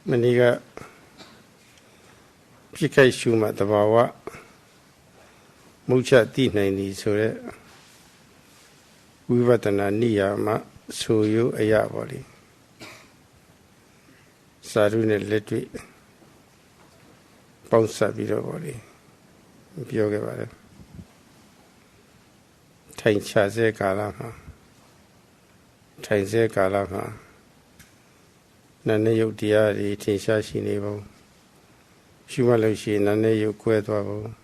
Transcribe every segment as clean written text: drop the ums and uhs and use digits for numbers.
Maniga Pikai Shuma Tabawa Mucha Tinani Sure Vivatana Niyama Suyu Ayabali Sarune Letri Ponsa Bidobali Biogavare Tainchaze Kalama Tainze Kalama Nane Yudiari Tinshashi Nebo Shumaloshi Nane Yuquedwabo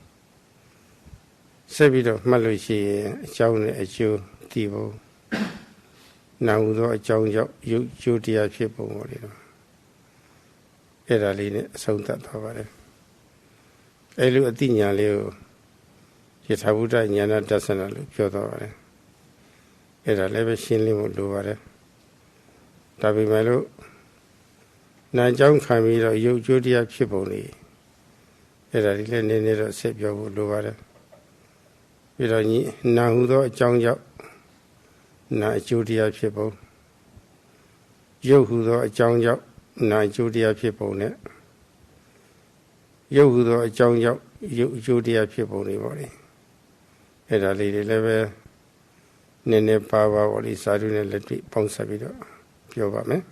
Sebido Malushi Jown Eju Tibo Naudo Jown Judia Chipo Morino Eraline Sonta Tavare Elu Atinya Leo Yetabuda Yana Dasanalu Piodore Era Leve Shinlimu Duvare Tabi Melo Najam Kamiro Judia Chipoli Era Nene Sepio Duvare Virani Nahudo Jong Na Judia Chipo Yohudo Jong Na Judia Chipone Yohudo Jong Judia Chiponi body Era Lady Leve Nene Pava or Sadune Letri Ponsabido Piovame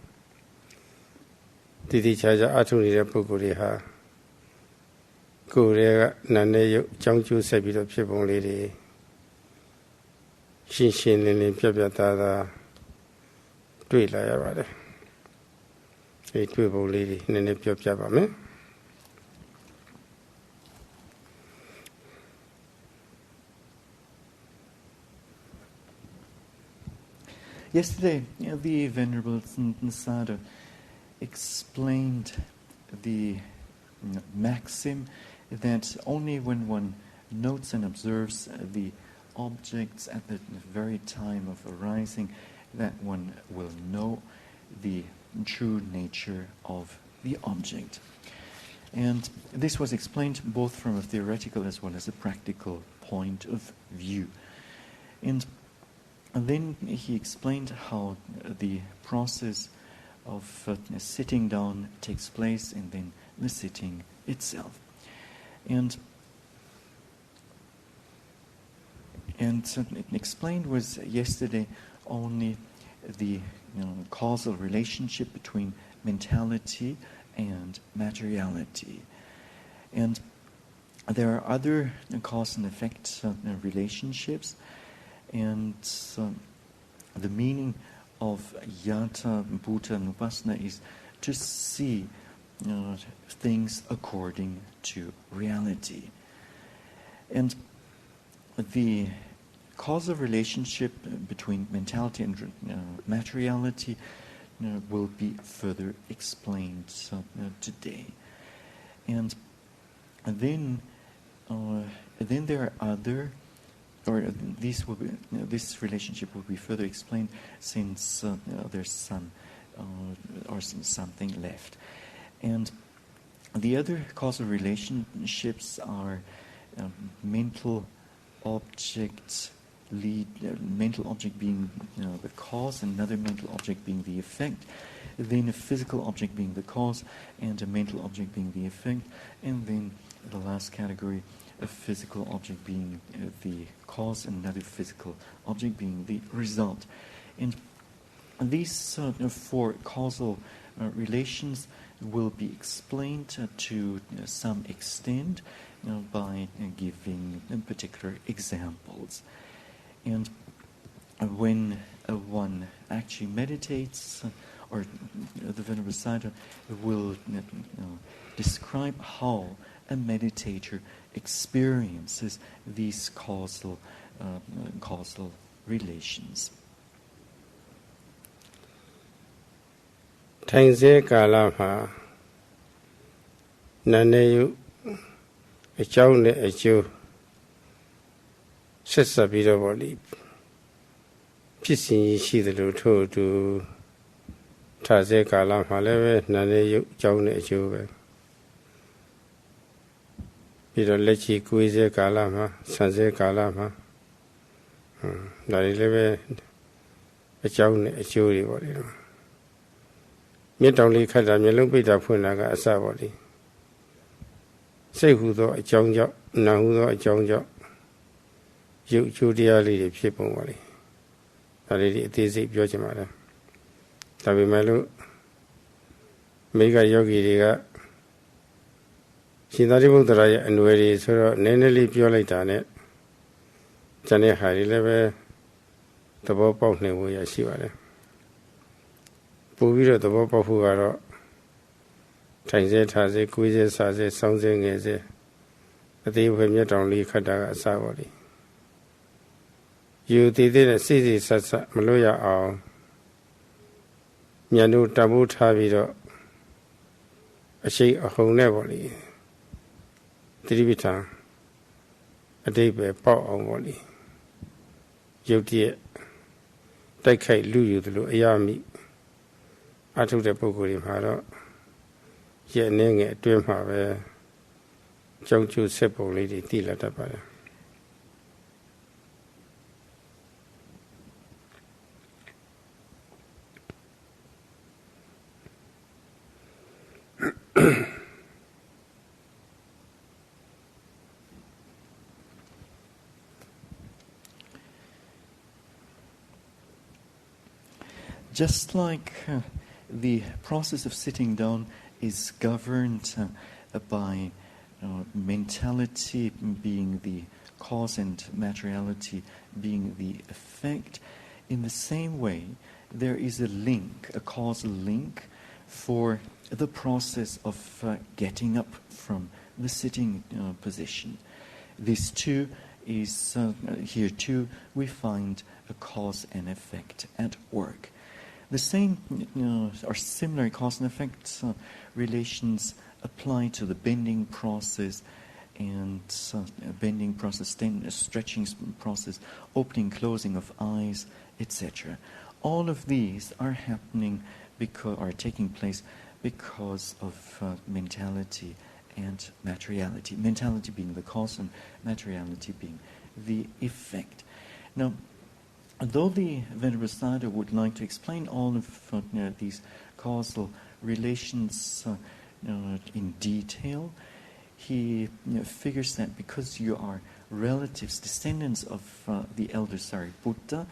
Didi Chaja Atuni Pukuriha Kurea Nane Jongju Sabido Pipon Lady Shinshin in Piabiata Twila Yavade a Twibo lady Nene Piabame. Yesterday, the Venerable Sayadaw explained the maxim that only when one notes and observes the objects at the very time of arising that one will know the true nature of the object. And this was explained both from a theoretical as well as a practical point of view. And then he explained how the process of sitting down takes place and then the sitting itself. And it explained was yesterday only the causal relationship between mentality and materiality. And there are other cause and effect relationships, and the meaning of Yata Bhuta Nupassana is to see things according to reality. And the causal relationship between mentality and materiality will be further explained today. And then there are other, or this relationship will be further explained since there's some or something left. And the other causal relationships are mental objects. Mental object being the cause, another mental object being the effect, then a physical object being the cause, and a mental object being the effect, and then the last category, a physical object being the cause, and another physical object being the result. And these four causal relations will be explained to some extent by giving particular examples. And when one actually meditates, or the Venerable Sayadaw will describe how a meditator experiences these causal relations. Tainze Kalama Naneyu Echawne Echu Sessabido Boli Pissing Shidlu to Taze Kalama Leve Naneyu Jawne Echu Pido Lechi Kuize Kalama Sanze Kalama Dari Leve Echawne Echu Boli မျက်တောင်လေးခတ်တာမျက်လုံးပိတ်တာဖွင့်တာကအစပါလေစိတ်ဟူသောအကြောင်းကြောင့်နာဟူသောအကြောင်းကြောင့်ရုပ်ချိုးတရားလေးတွေဖြစ်ပုံပါလေဒါလေးဒီအသေးစိတ်ပြောချင်ပါတယ်ဒါပေမဲ့လို့မိဂယောဂီတွေကရှင်သာရိပုတ္တရာရဲ့အနွယ်တွေဆိုတော့နည်းနည်းလေးပြောလိုက်တာနဲ့ကျန်တဲ့ဟာတွေလည်းပဲသဘောပေါက်နေဖို့ရရှိပါတယ်ပို့ပြီးတော့သဘောပေါက်ဖို့ကတော့ထိုင်စေထားစေကိုယ်စေစားစေစောင်းစေငယ်စေအသေးဖွယ်မျက်တောင်လေးခတ်တာကအစပါလေယူတည်တဲ့စိစိဆက်ဆက်မလို့ရအောင်ဉာဏ်တို့တမိုးထားပြီးတော့အရှိအဟုန်နဲ့ပေါ့လေသတိပဋ္ဌာန်အတိတ်ပဲပေါက်အောင်ပေါ့လေရုပ်တရက်တိုက်ခိုက်လူယူသလိုအရာမိအထုတ်တဲ့ပုဂ္ဂိုလ်တွေမှာတော့ရဲ့အနေငယ်အတွင်းမှာပဲကြောက်ကြွဆက်ပုံလေးတွေသိလာတတ်ပါတယ်Just like the process of sitting down is governed by mentality being the cause and materiality being the effect, in the same way, there is a link, a causal link for the process of getting up from the sitting position. This too is, here too, we find a cause and effect at work. The same or similar cause and effect relations apply to the bending process and bending process, stretching process, opening, closing of eyes, etc. All of these are happening are taking place because of mentality and materiality. Mentality being the cause and materiality being the effect. Now, though the Venerable Sayadaw would like to explain all of these causal relations in detail, he figures that because you are relatives, descendants of the elder Sariputta,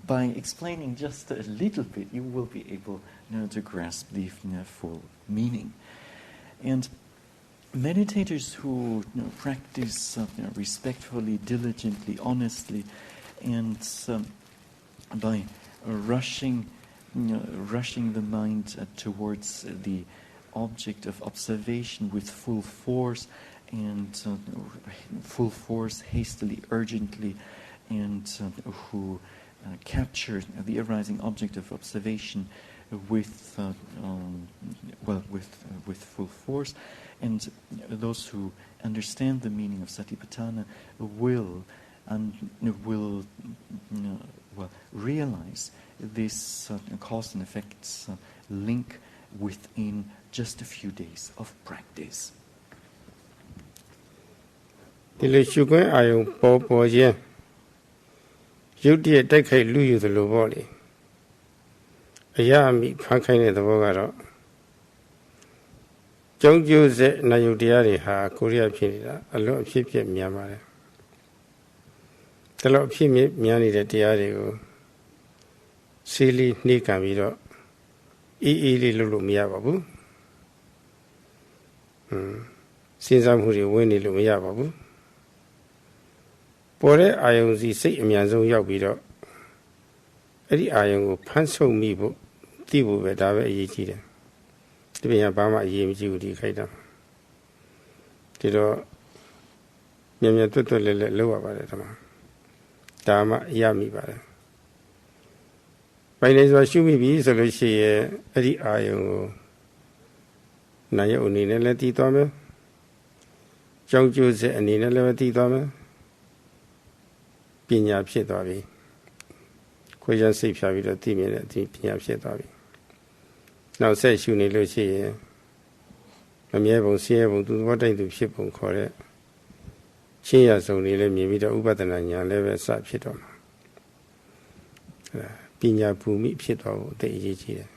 by explaining just a little bit, you will be able to grasp the full meaning. And meditators who practice respectfully, diligently, honestly, and by rushing the mind towards the object of observation with full force, hastily, urgently, and who capture the arising object of observation with full force, and those who understand the meaning of Satipatthana will realize this cause and effects link within just a few days of practice. ဒီလိုရှုခွင့်အာယုံပေါ်ပေါ်ခြင်းရုပ်တရက်တိုက်ခိုက်လူယူသလိုပေါ့လေအရာမိဖန်ခိုင်းတဲ့သဘောကတော့ကြောင်းကျိုးဆက်နာယုတ်တရားတွေဟာကိုရီးယားဖြစ်နေတာအလွန်အဖြစ်ဖြစ်များပါတယ်ဒါလို့အဖြစ်များနေတဲ့တရားတွေကိုစီလီနှိကံပြီးတော့အေးလေးလုပ်လို့မရပါဘူးစဉ်းစားမှုတွေဝင်နေလို့မရပါဘူးပေါ်တဲ့အာယုံစီစိတ်အမြန်ဆုံးရောက်ပြီးတော့အဲ့ဒီအာယုံကိုဖမ်းဆုပ်မိဖို့သိဖို့ပဲဒါပဲအရေးကြီးတယ်ဒီပြင်ကဘာမှအရေးမကြီးဘူးဒီခိုက်တာဒီတော့မြန်မြန်တွတ်တွတ်လဲလဲလောက်ရပါတယ်ဓမ္မဒါမှရမိပါတယ်ပိုင်နေဆိုရှုမိပြီဆိုလို့ရှိရင်အဲ့ဒီအာယုံကိုနာယုံအနေနဲ့လည်းတည်သွားမယ်ကြောင်းကျိုးစက်အနေနဲ့လည်းတည်သွားမယ်ပညာဖြစ်သွားပြီခွေးရစိတ်ဖြာပြီးတော့သိမြင်တဲ့ဒီပညာဖြစ်သွားပြီနောက်ဆက်ရှုနေလို့ရှိရင်မမြဲပုံဆင်းရဲပုံသူသဘောတိုက်သူဖြစ်ပုံခေါ်တဲ့ချင်းရစုံနေလည်းမြင်ပြီးတော့ဥပဒနာညာလည်းပဲစဖြစ်တော့မှာပညာဘူမိဖြစ်သွားဖို့အသိအရေးကြီးတယ်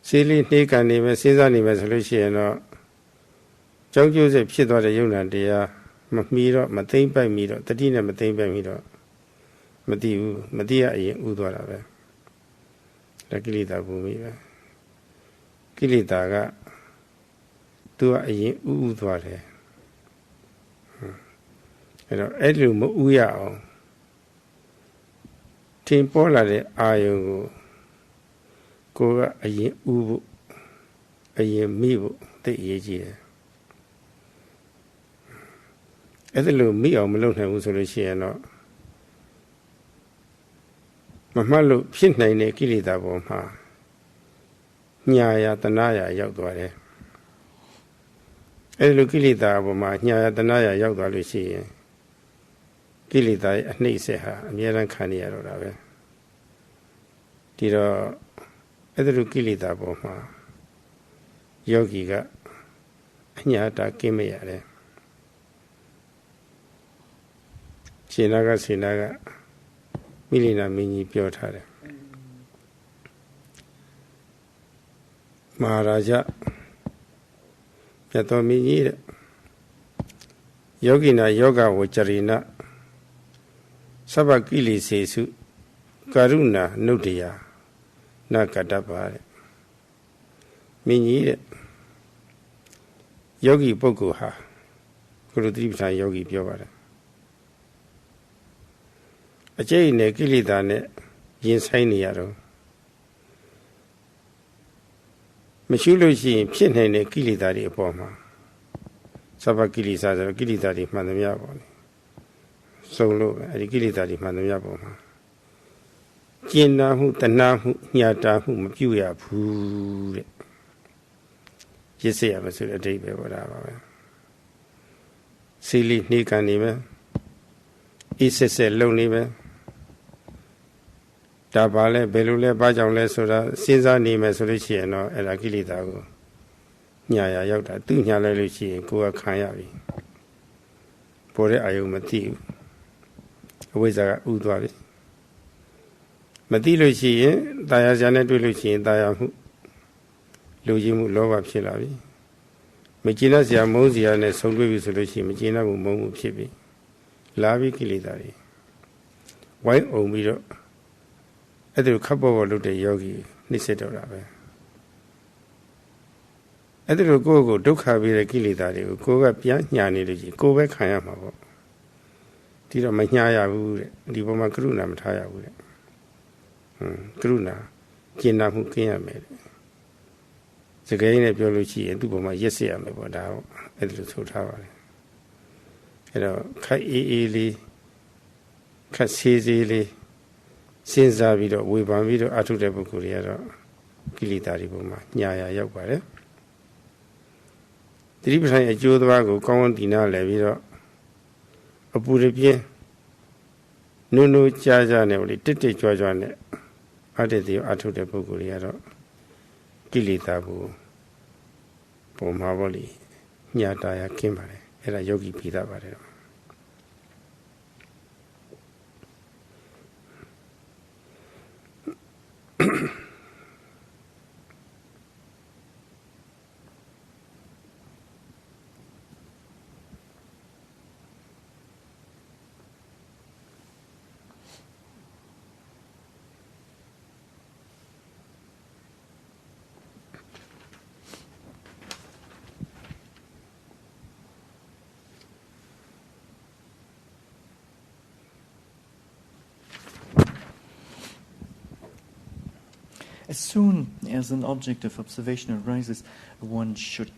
Silly Nick and even Caesar solution or John Joseph Chito the Yuna dear Miro, Matain by Miro, the dinner Matain by Miro, Madia Udwara. La Kilita Bumi Kilitaga to a Udware. Edlum Uyao Timpola de Ayo go a yin ubu a yin mibu the Yeji. Edlum me or Malone Usolution. Mamalu Pintane Kilita Boma Nyaya Tanaya Yogware Elu Kilita Boma Nyaya Tanaya Yogwalushi Kilita Niseha Miran Kania Rave Tiro Edru Kilita Boma Yogiga Nyata Kimeyare Sinaga Milina Mini Piotare Maharaja Yatomini Yogina Yoga Wacharina Sabakili Sesu Karuna Nudia Nakadapare Mini Yogi Pokuha Kurudripsa Yogi Piovare A chain a Kilidane Yinsaniaro Machulushi Pinhane Kilidari Poma Sabakilisa Kilidari Manamiaboni Solo at Kilidari Manamiaboma Jinahu Tanahu Yatahu Mapuya Poo Jesse was a day whatever Silly Nikanime Is a lonely Dabale, Belule, Bajale, Soda, Caesar name as Luciano, and Akilidago. Nyaya Yota, Dunya Luci, Goa Kayavi. Pore Ayumati. Wizard Udwari. Matiluci, Diajanet Luci, Diamu, Lujimu Lova Pilavi. Machina Siamozia and Solvi Soluci, Machina Momu Chibi. Lavi Kilidari. Why Omiro? At the couple of the yogi, Niseto Rabe. At the go, Duka be the Kilidari, go up Yanni, go back Hayamabo. Tira Manyaya wood, Liboma Gruna Mataya wood. Gruna, Gina Mukia made. The gain of Biology and Duboma Yesia Mabodao, at the Tower. Kai Kasizili Sinza Vido, Wiban Vido, Atu de Bucuria, Kilitari Buma, Nyaya Yopare. The Ribsan a Jodago, Commandina Levido, a Puripie, Nunu Chaja Nevoli, Titi Jojan, added the Atu de Bucuria, Kilitabu, Pomavoli, Nyataya Kimbare, era Yogi Pita Barero. As soon as an object of observation arises, one should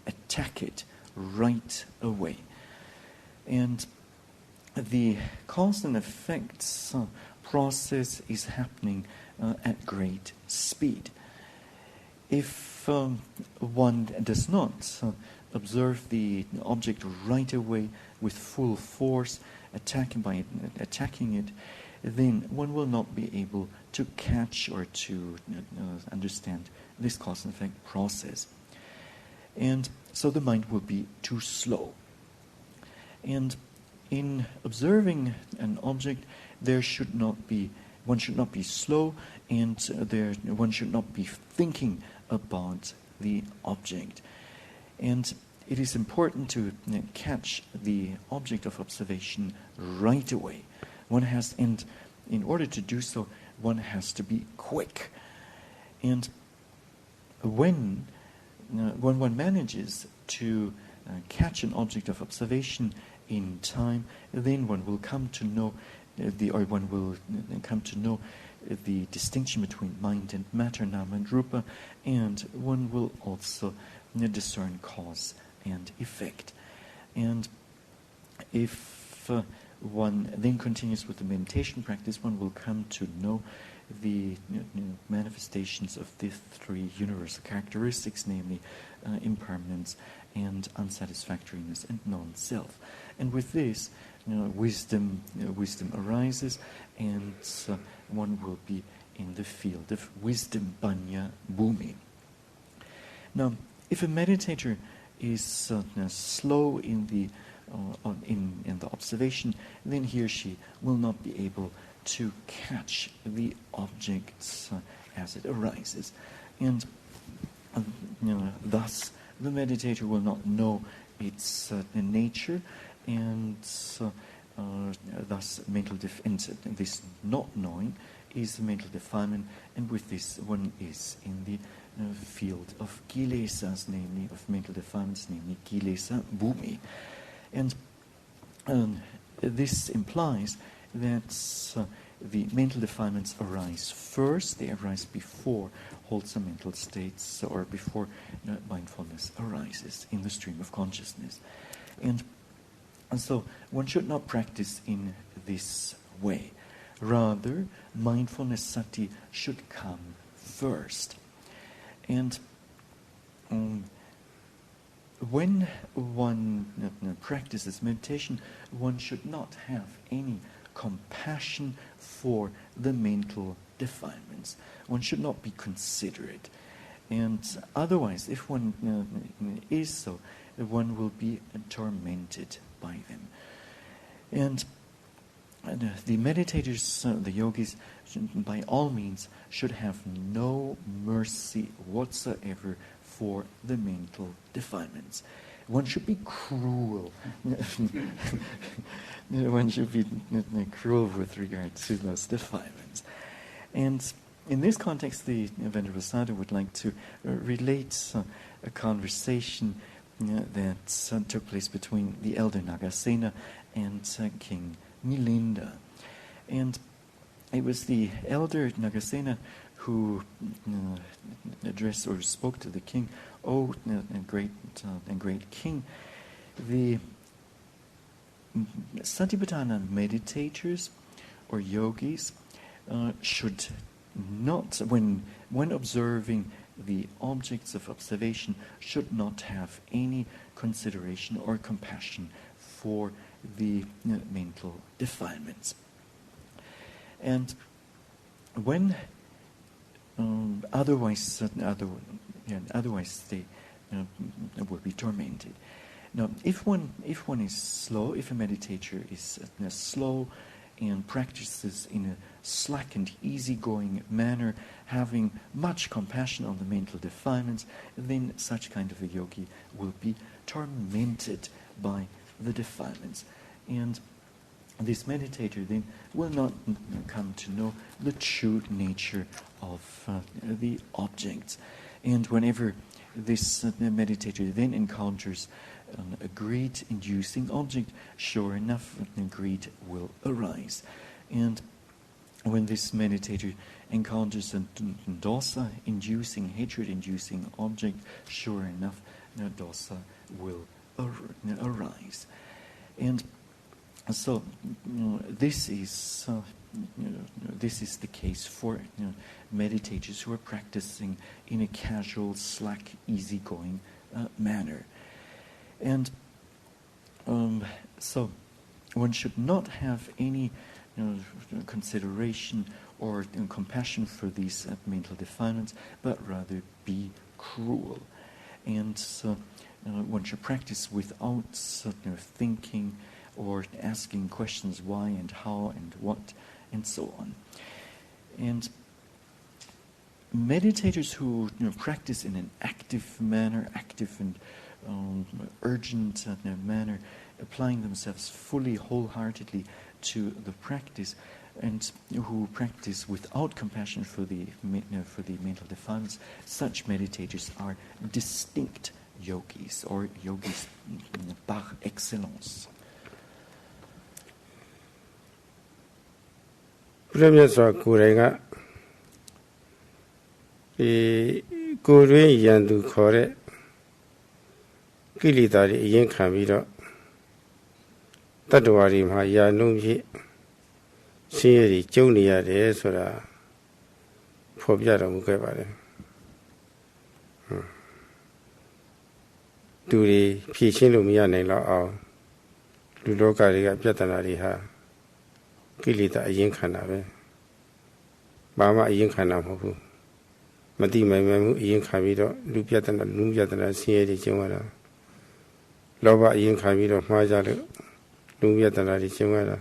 attack it right away. And the cause and effects process is happening at great speed. If one does not observe the object right away with full force, attacking it, then one will not be able to catch or to understand this cause and effect process. And so the mind will be too slow. And in observing an object, there should not be one should not be slow, and one should not be thinking about the object. And it is important to catch the object of observation right away. And in order to do so, one has to be quick. And when one manages to catch an object of observation in time, then one will come to know the distinction between mind and matter, nama and rupa, and one will also discern cause and effect. And if one then continues with the meditation practice, one will come to know the manifestations of the three universal characteristics, namely impermanence and unsatisfactoriness and non-self. And with this, wisdom arises, and one will be in the field of wisdom, panya, bhumi. Now, if a meditator is slow in the observation, then he or she will not be able to catch the objects as it arises, and thus the meditator will not know its nature, and thus this not knowing is the mental defilement, and with this one is in the field of kilesas, namely of mental defilements, namely kilesa bhumi. And this implies that the mental defilements arise first. They arise before wholesome mental states, or before mindfulness arises in the stream of consciousness. And so one should not practice in this way. Rather, mindfulness sati should come first. And when one practices meditation, one should not have any compassion for the mental defilements. One should not be considerate. And otherwise, if one is so, one will be tormented by them. And the meditators, the yogis, by all means, should have no mercy whatsoever for the mental defilements. One should be cruel. One should be cruel with regard to those defilements. And in this context, the Venerable Sayadaw would like to relate a conversation that took place between the elder Nagasena and King Milinda. And it was the elder Nagasena who addressed or spoke to the king, "Oh, great king, the Satipatthana meditators or yogis should not, when observing the objects of observation, should not have any consideration or compassion for the mental defilements. And when otherwise they will be tormented. Now, if one is slow, if a meditator is slow and practices in a slack and easygoing manner, having much compassion on the mental defilements, then such kind of a yogi will be tormented by the defilements. And this meditator then will not come to know the true nature of the objects. And whenever this meditator then encounters a greed-inducing object, sure enough, greed will arise. And when this meditator encounters a dosa-inducing, hatred-inducing object, sure enough, dosa will arise. And so this is the case for meditators who are practicing in a casual, slack, easygoing manner. And so one should not have any consideration or compassion for these mental defilements, but rather be cruel. And so one should practice without thinking or asking questions why and how and what and so on. And meditators who practice in an active manner, active and urgent manner, applying themselves fully, wholeheartedly to the practice, and who practice without compassion for the mental defilements, such meditators are distinct yogis, or yogis par excellence. ဘုရားမြတ်စွာကိုယ်တိုင်ကကိုယ်တွင်ယံသူခေါ်တဲ့ကိလေသာတွေအရင်ခံပြီးတော့တတ္တဝါတွေမှာယာနှုံးဖြစ်ဆင်းရဲတွေကျုံနေရတယ်ဆိုတာဖော်ပြတော်မူခဲ့ပါတယ်သူတွေဖြည့်ရှင်းလို့မရနိုင်တော့အောင်လူလောကတွေကပြဿနာတွေဟာကိလေသာအရင်ခံတာပဲဘာမှအရင်ခံတာမဟုတ်ဘူးမတိမိုင်မိုင်မှုအရင်ခံပြီးတော့လူပြဿနာဆင်းရဲတွေကျုံရတာလောဘအရင်ခံပြီးတော့မှားကြလို့လူပြဿနာတွေကျုံရတာ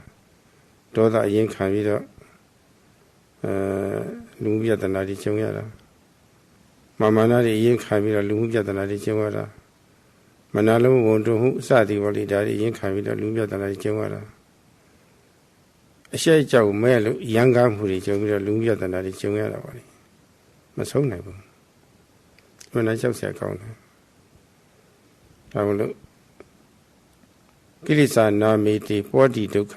ဒေါသအရင်ခံပြီးတော့လူပြဿနာတွေကျုံရတာမာနတွေအရင်ခံပြီးတော့လူပြဿနာတွေကျုံရတာမနာလုံးဝန်တုံမှုအစသည်ပေါ်လေဒါတွေအရင်ခံပြီးတော့လူပြဿနာတွေကျုံရတာအရှိတ်ကြောက်မဲ့လို့ရန်ကားမှုတွေကျုံပြီးတော့လူပြဿနာတွေကျုံရတာပါလေမဆုံးနိုင်ဘူးဘယ်နဲ့ကြောက်เสียကောင်းတယ်ဒါမလို့ကိလေသာနာမေတိပောတိဒုက္ခ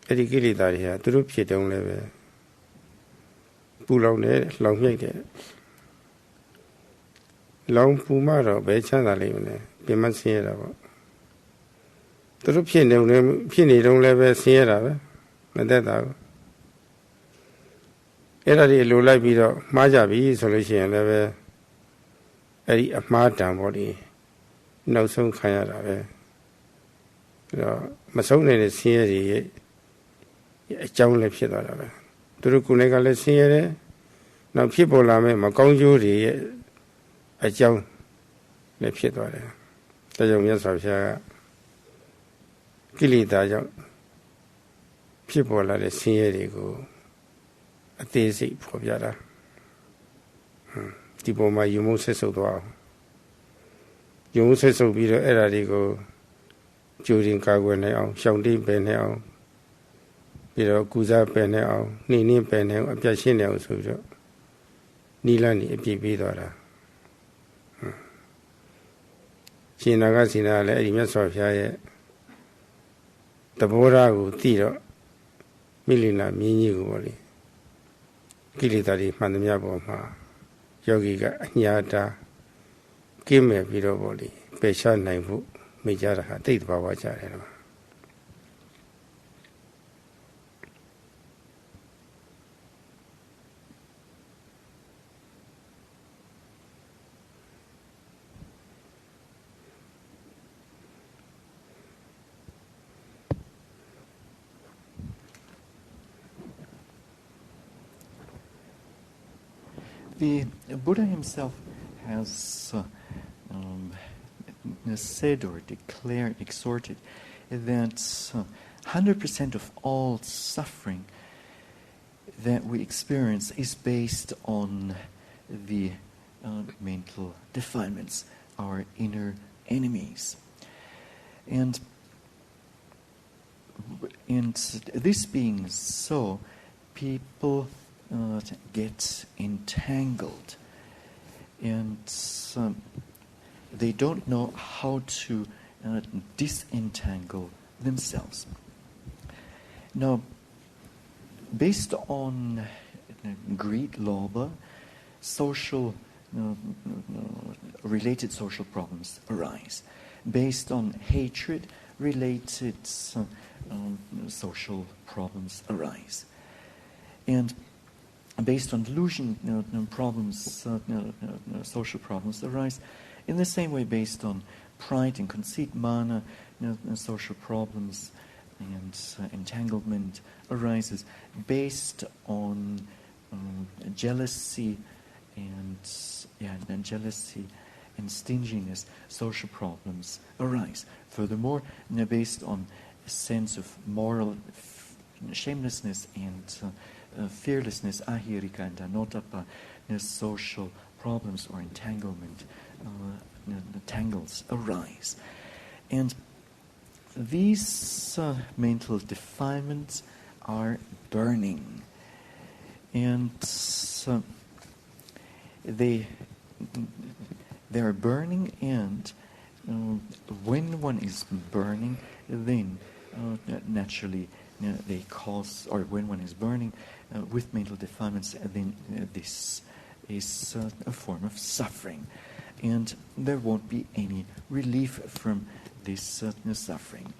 အဲ့ဒီကိလေသာတွေဟာသူတို့ဖြစ်တုံးလည်းပဲပူလောင်တယ်လောင်မြိတ်တယ်လောင်ပူမှတော့ဘယ်ချမ်းသာလိမ့်မလဲပြင်မဆင်းရတာပေါ့သူတို့ဖြစ်နေတုံးလည်းပဲဆင်းရတာပဲမသက်သာဘူးအဲ့ဒါတွေလိုလိုက်ပြီးတော့မှားကြပြီဆိုလို့ရှိရင်လည်းပဲအဲ့ဒီအမှားတန်ပေါ့ဒီနောက်ဆုံးခံရတာပဲအဲ့တော့မဆုံးနိုင်တဲ့ဆင်းရဲတွေရဲ့အကြောင်းလည်းဖြစ်သွားတာပဲသူတို့ကိုယ်နဲ့ကလည်းဆင်းရဲတယ်နောက်ဖြစ်ပေါ်လာမဲ့မကောင်းကျိုးတွေရဲ့အကြောင်းလည်းဖြစ်သွားတယ်ဒါကြောင့်မြတ်စွာဘုရားကကိလေသာကြောင့်ဖြစ်ပေါ်လာတဲ့ဆင်းရဲတွေကိုအသေးစိတ်ဖော်ပြတာဒီပုံမှာယုံမှုဆက်ဆုပ်သွားအောင်ယုံမှုဆက်ဆုပ်ပြီးတော့အဲ့ဒါတွေကိုကြိုတင်ကာကွယ်နိုင်အောင်ရှောင်တိပယ်နိုင်အောင်ပြီးတော့ကုစားပယ်နိုင်အောင်နှိမ့်နှင်းပယ်နိုင်အောင်အပြတ်ရှင်းနိုင်အောင်ဆိုပြီးတော့နိလန်းနေအပြည့်ပေးသွားတာရှင်နာကစီနာလည်းအဲ့ဒီမြတ်စွာဘုရားရဲ့သဘောထားကိုသိတော့မိလိနာမြင်းကြီးကိုပေါ့လေကိလေသာတွေမှန်သမျှပေါ်မှာယောဂီကအညာတာကင်းမဲ့ပြီးတော့ပေါ့လေပယ်ရှားနိုင်ဖို့မိကြတာဟာတိတ်တဘာဝကြတယ်တော့ The Buddha himself has said or declared, exhorted, that 100% of all suffering that we experience is based on the mental defilements, our inner enemies. And this being so, people get entangled, and they don't know how to disentangle themselves. Now, based on greed, lobha, social related social problems arise. Based on hatred, related social problems arise. And based on delusion, problems, social problems arise. In the same way, based on pride and conceit, mana, social problems and entanglement arises. Based on jealousy and stinginess, social problems arise. Furthermore, based on a sense of moral shamelessness and fearlessness, ahirika and anotapa, social problems or entanglement, the tangles arise. And these mental defilements are burning. And they are burning, and when one is burning, then naturally they cause, or when one is burning with mental defilements, then this is a form of suffering, and there won't be any relief from this suffering.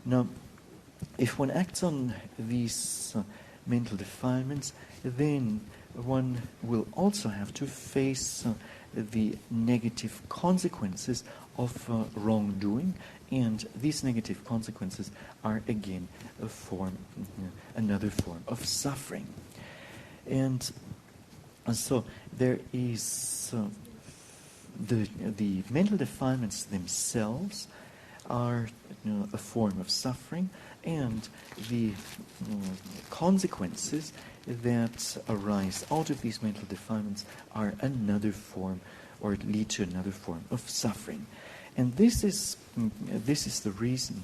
Now, if one acts on these mental defilements, then one will also have to face the negative consequences of wrongdoing, and these negative consequences are again another form of suffering. And so there is the mental defilements themselves are a form of suffering, and the consequences that arise out of these mental defilements are another form, or lead to another form of suffering. And this is the reason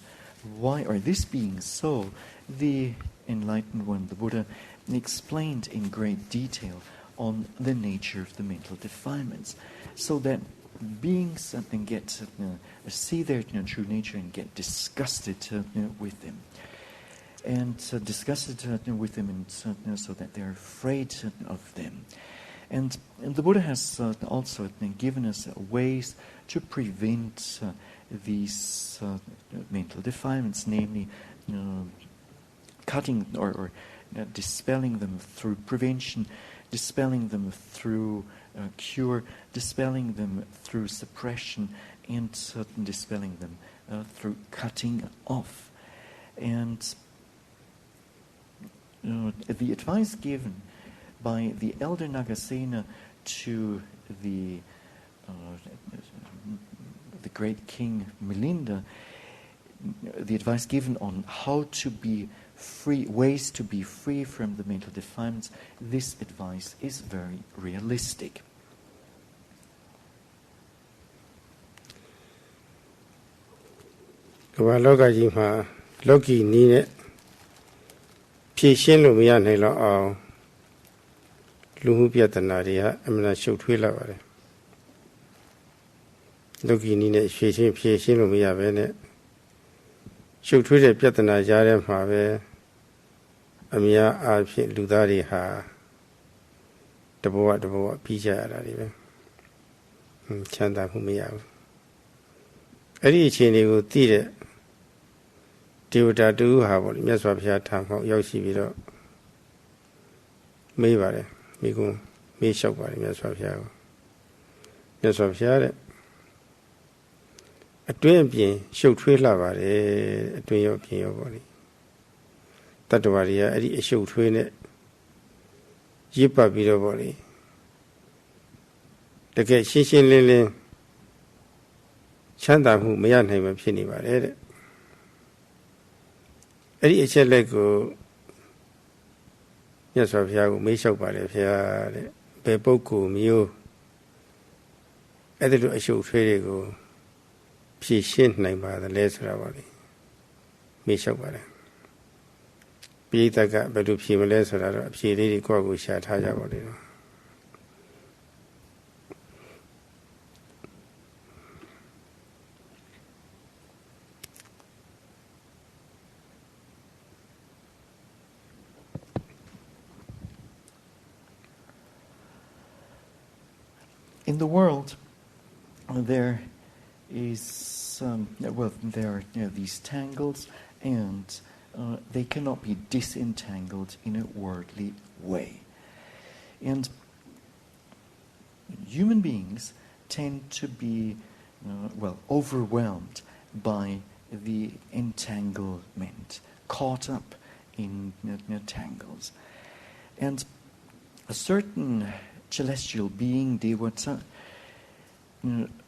why, or this being so, the Enlightened One, the Buddha, explained in great detail on the nature of the mental defilements, so that beings then get see their true nature and get disgusted with them, and disgusted with them, and so that they're afraid of them. And the Buddha has also given us ways to prevent these mental defilements, namely cutting or dispelling them through prevention, dispelling them through cure, dispelling them through suppression, and dispelling them through cutting off. And the advice given by the elder Nagasena to the great king Milinda, the advice given on how to be free, ways to be free from the mental defilements, this advice is very realistic. Loki ni Pishin Lumia Nela Luhupia Tanaria, Amina Shutwilla. Loki ni Pishin Lumia Bene Shutwilla Piatana Jarem Have Amia Alpi Ludari Ha the Boa Pija Chanda Humia. Eddie Chini would did it. Tivata do have what Meswapia time for Yoshi Vido. Maybe, Migo, me shop by Meswapia. Meswapia. A twin being show tree lava, a twin of your body. That was a show twin it. Jipa Vido body. The get Shishin Lily Chanda who may have a penny by it. Eddie Chelego Yes, of Yago, Misha Badia, Beboku, Mew, Editor a show Tredigo, P. Shin name by the lesser body. Misha Badia. Peter got Bedu P. Lesser, P. Lady Gogu Shat Hayabody. In the world, there is there are these tangles, and they cannot be disentangled in a worldly way. And human beings tend to be overwhelmed by the entanglement, caught up in tangles, and a certain celestial being, Devata,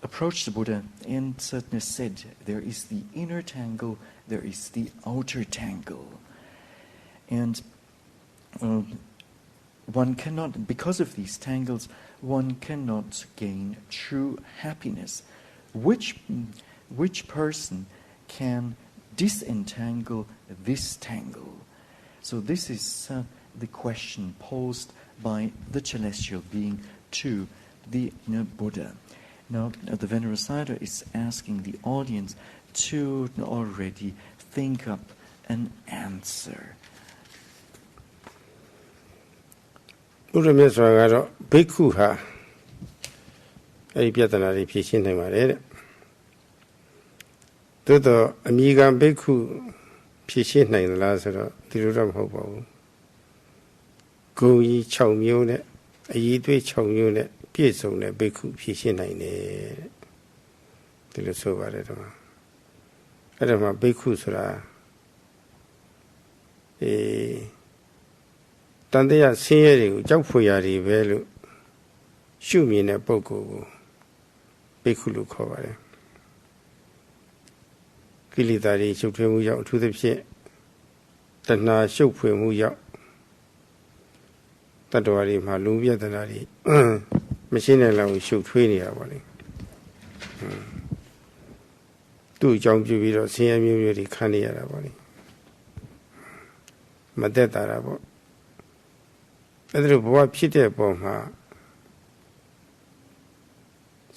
approached the Buddha and certainly said, there is the inner tangle, there is the outer tangle. And one cannot, because of these tangles, one cannot gain true happiness. Which person can disentangle this tangle? So this is the question posed by the celestial being to the Buddha. Now, the Venerable Sayadaw is asking the audience to already think up an answer. ဘုရားမြတ်စွာကတော့ဘိက္ခုဟာအဲ့ဒီပြဿနာတွေဖြေရှင်းနိုင်ပါတယ်တဲ့သို့တော့အမိကံဘိက္ခုဖြေရှင်းနိုင်သလားဆိုတော့ဒီလိုတော့မဟုတ်ပါဘူးဂုံကြီး6မျိုးနဲ့အည်သွေး6မျိုးနဲ့ပြည့်စုံတဲ့ဘိက္ခုဖြေရှင်းနိုင်တယ်တဲ့ဒီလိုဆိုပါတယ်တော့အဲ့ဒါမှဘိက္ခုဆိုတာတန်တရားဆင်းရဲတွေကိုကြောက်ဖွယ်ရာတွေပဲလို့ရှုမြင်တဲ့ပုဂ္ဂိုလ်ကိုဘိက္ခုလို့ခေါ်ပါတယ်ကိလေသာတွေရှုပ်ထွေးမှုကြောင့်အထူးသဖြင့်တဏှာရှုပ်ဖွယ်မှုကြောင့်တတ္တဝါတွေမှာလူပြဿနာတွေမရှိနိုင်လောက်ရှုပ်ထွေးနေတာပါလေသူ့အကြောင်းပြုပြီးတော့ဆင်းရဲမျိုးတွေခံနေရတာပါလေမသက်တာပေါ့အဲ့ဒါလိုဘဝဖြစ်တဲ့ပုံမှာ